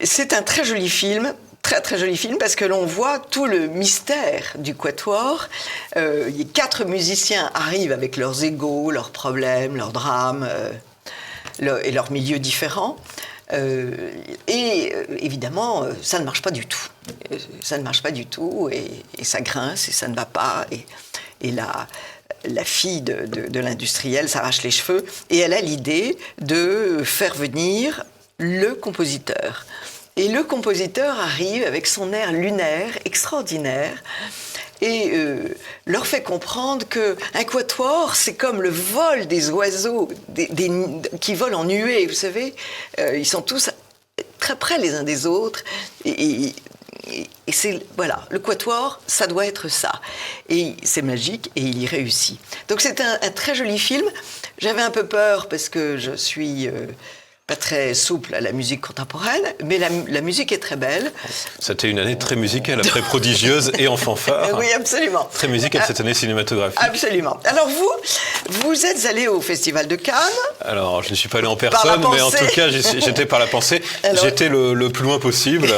C'est un très joli film, très très joli film, parce que l'on voit tout le mystère du quatuor. Les 4 musiciens arrivent avec leurs égos, leurs problèmes, leurs drames et leurs milieux différents. Et évidemment, ça ne marche pas du tout. Ça ne marche pas du tout, et ça grince, et ça ne va pas. Et la fille de l'industriel s'arrache les cheveux, et elle a l'idée de faire venir le compositeur. Et le compositeur arrive avec son air lunaire, extraordinaire, et leur fait comprendre qu'un quatuor, c'est comme le vol des oiseaux qui volent en nuée, vous savez. Ils sont tous très près les uns des autres. Et c'est, voilà, le quatuor, ça doit être ça. Et c'est magique, et il y réussit. Donc c'est un très joli film. J'avais un peu peur, parce que je suis... pas très souple à la musique contemporaine, mais la musique est très belle. C'était une année très musicale, très prodigieuse et en fanfare. Oui, absolument. Très musicale cette année cinématographique. Absolument. Alors vous êtes allé au Festival de Cannes. Alors, je ne suis pas allé en personne, mais en tout cas, j'étais par la pensée. Alors... J'étais le plus loin possible.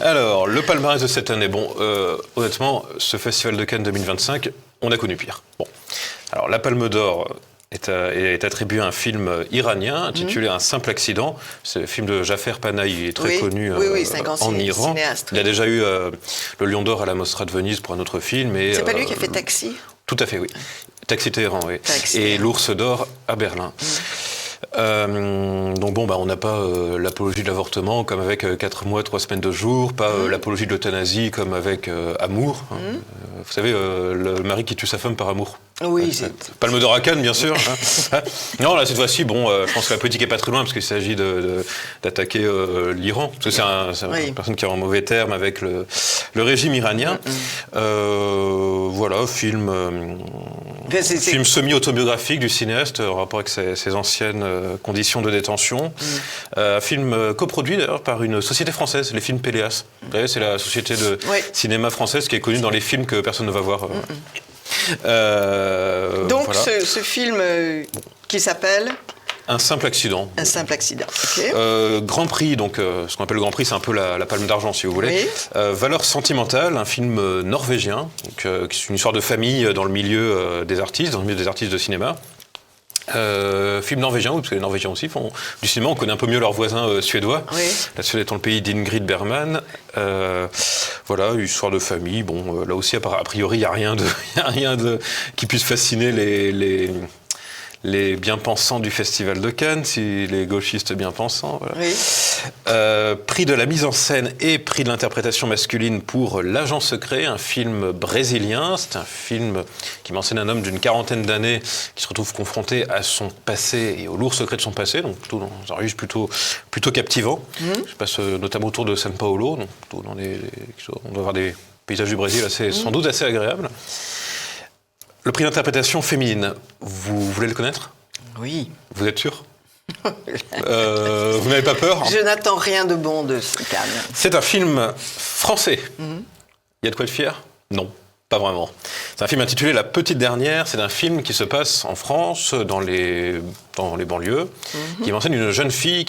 Alors, le palmarès de cette année. Bon, honnêtement, ce Festival de Cannes 2025, on a connu pire. Bon, alors la Palme d'Or est attribué à un film iranien intitulé Un simple accident. C'est le film de Jafar Panahi, il est très connu en Iran. Cinéaste, il a déjà eu le Lion d'Or à la Mostra de Venise pour un autre film. C'est pas lui qui a fait Taxi? Tout à fait, oui. Taxi Téhéran, oui. Et l'Ours d'Or à Berlin. Donc bon, on n'a pas l'apologie de l'avortement comme avec 4 mois, 3 semaines, 2 jours, pas l'apologie de l'euthanasie comme avec Amour. Vous savez, le mari qui tue sa femme par amour. Oui, c'est... Palme d'Or à Cannes, bien sûr. Non, là, cette fois-ci, je pense que la politique n'est pas très loin, parce qu'il s'agit d'attaquer l'Iran. Parce que c'est une personne qui est en mauvais terme avec le régime iranien. Voilà, film semi-autobiographique du cinéaste, en rapport avec ses anciennes conditions de détention. Un film coproduit, d'ailleurs, par une société française, les films Péléas. Vous savez, c'est la société de cinéma française qui est connue dans les films que personne ne va voir. Donc voilà. ce film qui s'appelle Un simple accident. Un simple accident. Okay. Grand Prix, donc ce qu'on appelle le Grand Prix, c'est un peu la Palme d'Argent, si vous voulez. Oui. Valeurs sentimentales, un film norvégien, qui est une histoire de famille dans le milieu des artistes, dans le milieu des artistes de cinéma. Film norvégien, parce que les Norvégiens aussi font du cinéma. On connaît un peu mieux leurs voisins suédois. Oui. La Suède étant le pays d'Ingrid Bergman. Voilà, histoire de famille. Bon, là aussi, a priori, il n'y a rien qui puisse fasciner les bien-pensants du Festival de Cannes, si les gauchistes bien-pensants. Voilà. Oui. Prix de la mise en scène et prix de l'interprétation masculine pour L'Agent secret, un film brésilien. C'est un film qui met en scène un homme d'une quarantaine d'années qui se retrouve confronté à son passé et aux lourds secrets de son passé, donc plutôt dans un registre plutôt captivant. Je passe notamment autour de São Paulo, donc plutôt on doit avoir des paysages du Brésil sans doute assez agréables. Le prix d'interprétation féminine, vous voulez le connaître ? Oui. Vous êtes sûr ? Vous n'avez pas peur ? Je n'attends rien de bon de ce Cannes. C'est un film français. Il y a de quoi être fier ? Non, pas vraiment. C'est un film intitulé La Petite Dernière. C'est un film qui se passe en France, dans les banlieues, qui m'enseigne une jeune fille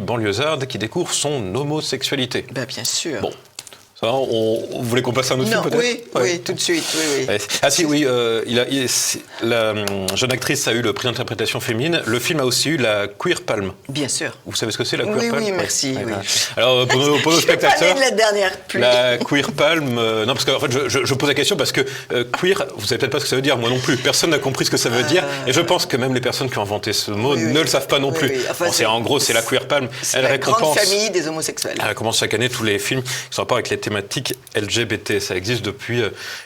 banlieusarde qui découvre son homosexualité. Ben, bien sûr. Bon. Ça, vous voulez qu'on passe à un autre film peut-être ? Oui, tout de suite, oui. Ah si, oui, la jeune actrice a eu le prix d'interprétation féminine. Le film a aussi eu la Queer Palm. Bien sûr. Vous savez ce que c'est, la Queer Palm ? Oui, merci. Oui. Alors, pour nos spectateurs, de la dernière pluie. la Queer Palm, non, parce que en fait, je pose la question parce que queer, vous savez peut-être pas ce que ça veut dire, moi non plus. Personne n'a compris ce que ça veut dire, et je pense que même les personnes qui ont inventé ce mot ne le savent pas non plus. Enfin, en gros, c'est la Queer Palm. C'est la grande famille des homosexuels. Elle récompense chaque année tous les films qui sont en rapport avec les thématiques LGBT. Ça existe depuis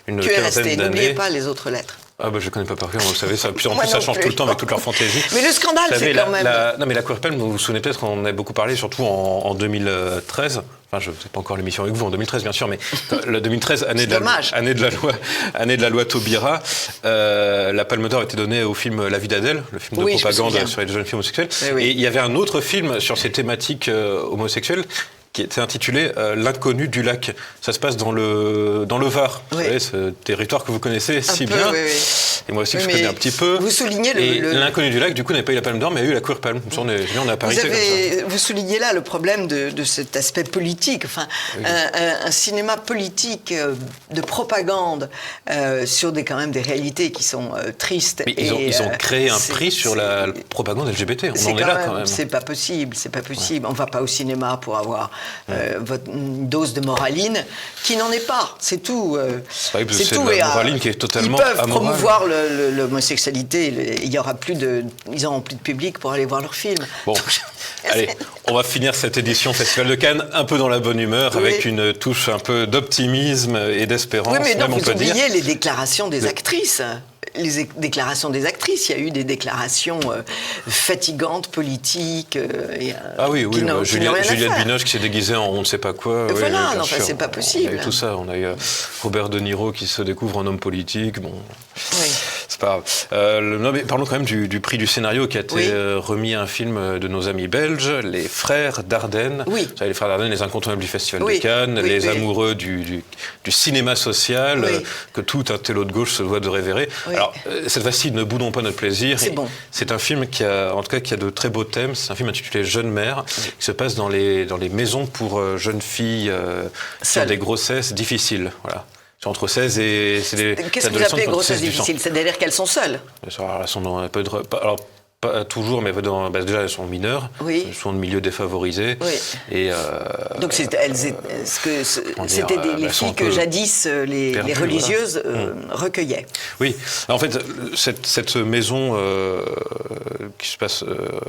une quinzaine d'années. N'oubliez pas les autres lettres. Ah bah je connais pas par cœur, vous savez, en plus ça change tout le temps avec toute leur fantaisie. Mais le scandale, c'est quand même... Non mais la Queer Palm, vous vous souvenez peut-être, on en a beaucoup parlé, surtout en 2013. Enfin, je ne fais pas encore l'émission avec vous en 2013, bien sûr, mais la 2013, année de la loi Taubira, la Palme d'Or a été donnée au film La vie d'Adèle, le film de propagande sur les jeunes filles homosexuelles. Et il y avait un autre film sur ces thématiques homosexuelles qui était intitulé L'inconnu du lac. Ça se passe dans le Var. Vous savez, ce territoire que vous connaissez si bien. Oui. Et moi aussi, je connais un petit peu. Vous soulignez L'inconnu du lac, du coup, n'a pas eu la Palme d'Or, mais a eu la Queer Palm. On a parité comme ça. Vous soulignez là le problème de cet aspect politique. Enfin, un cinéma politique de propagande sur quand même des réalités qui sont tristes. Mais ils ont créé un prix sur la propagande LGBT. On en est là quand même. C'est pas possible. On va pas au cinéma pour avoir une dose de moraline qui n'en est pas. C'est tout. C'est tout. La moraline qui est totalement amorale. Ils peuvent amoral. promouvoir l'homosexualité. Ils n'auront plus de public pour aller voir leurs films. Bon, allez, on va finir cette édition Festival de Cannes un peu dans la bonne humeur, avec une touche un peu d'optimisme et d'espérance. Oui, mais non, même, vous oubliez les déclarations des actrices. Les déclarations des actrices, il y a eu des déclarations fatigantes, politiques. Juliette Binoche qui s'est déguisée en on ne sait pas quoi. Voilà, non, c'est pas possible. On a eu tout ça. On a eu Robert De Niro qui se découvre en homme politique. Bon, c'est pas grave. Mais parlons quand même du prix du scénario qui a été remis à un film de nos amis belges, les Frères Dardenne. Oui. Vous savez, les Frères Dardenne, les incontournables du Festival de Cannes, les amoureux du cinéma social, que tout un télo de gauche se doit de révérer. Oui. Alors, cette fois-ci, ne boudons pas notre plaisir. C'est bon. C'est un film qui a de très beaux thèmes. C'est un film intitulé Jeune mère, qui se passe dans les maisons pour jeunes filles qui ont des grossesses difficiles. Voilà. C'est entre 16 et... Qu'est-ce que vous appelez grossesse difficile ? C'est-à-dire qu'elles sont seules ? Elles sont dans un peu de... Alors, pas toujours, mais déjà elles sont mineures, elles sont de milieux défavorisés. Et, donc c'était les filles que jadis les religieuses recueillaient. Oui, en fait cette maison qui se passe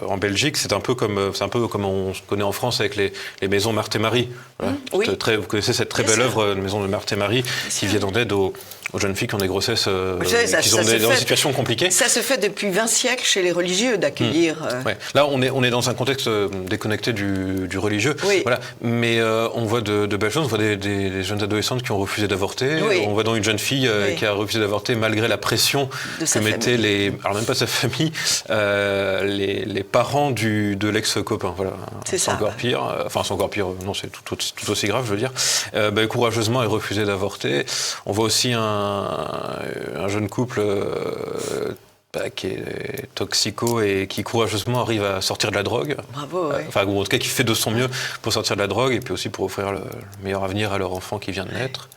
en Belgique, c'est un peu comme on connaît en France avec les maisons Marthe et Marie. Voilà. Vous connaissez cette très belle œuvre, maison de Marthe et Marie, qui vient en aide aux jeunes filles qui ont des grossesses, qui sont dans des situations compliquées. Ça se fait depuis 20 siècles chez les religieux d'accueillir. Là, on est dans un contexte déconnecté du religieux. Voilà. Mais on voit de belles choses. On voit des jeunes adolescentes qui ont refusé d'avorter. On voit donc une jeune fille qui a refusé d'avorter malgré la pression que mettaient alors même pas sa famille, les parents de l'ex-copain. Voilà. C'est encore pire. Enfin, c'est encore pire. Non, c'est tout aussi grave, je veux dire. Courageusement, elle refusait d'avorter. On voit aussi un jeune couple qui est toxico et qui courageusement arrive à sortir de la drogue. Bravo, ou en tout cas qui fait de son mieux pour sortir de la drogue et puis aussi pour offrir le meilleur avenir à leur enfant qui vient de naître.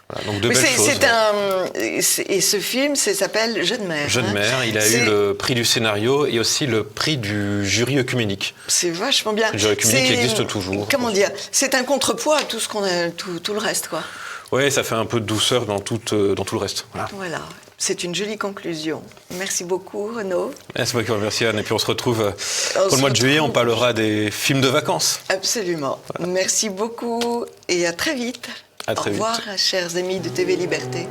Voilà, donc de Oui, belles choses. et ce film s'appelle Jeune mère. Jeune mère, il a eu le prix du scénario et aussi le prix du jury œcuménique. C'est vachement bien. Le jury œcuménique existe toujours. Comment dire? C'est un contrepoids à tout ce qu'on a, tout le reste, quoi. Oui, ça fait un peu de douceur dans tout le reste. Voilà. C'est une jolie conclusion. Merci beaucoup, Renaud. C'est moi qui vous remercie, Anne. Et puis on se retrouve pour le mois de juillet. On parlera des films de vacances. Absolument. Voilà. Merci beaucoup et à très vite. À très vite. Au revoir, chers amis de TV Liberté.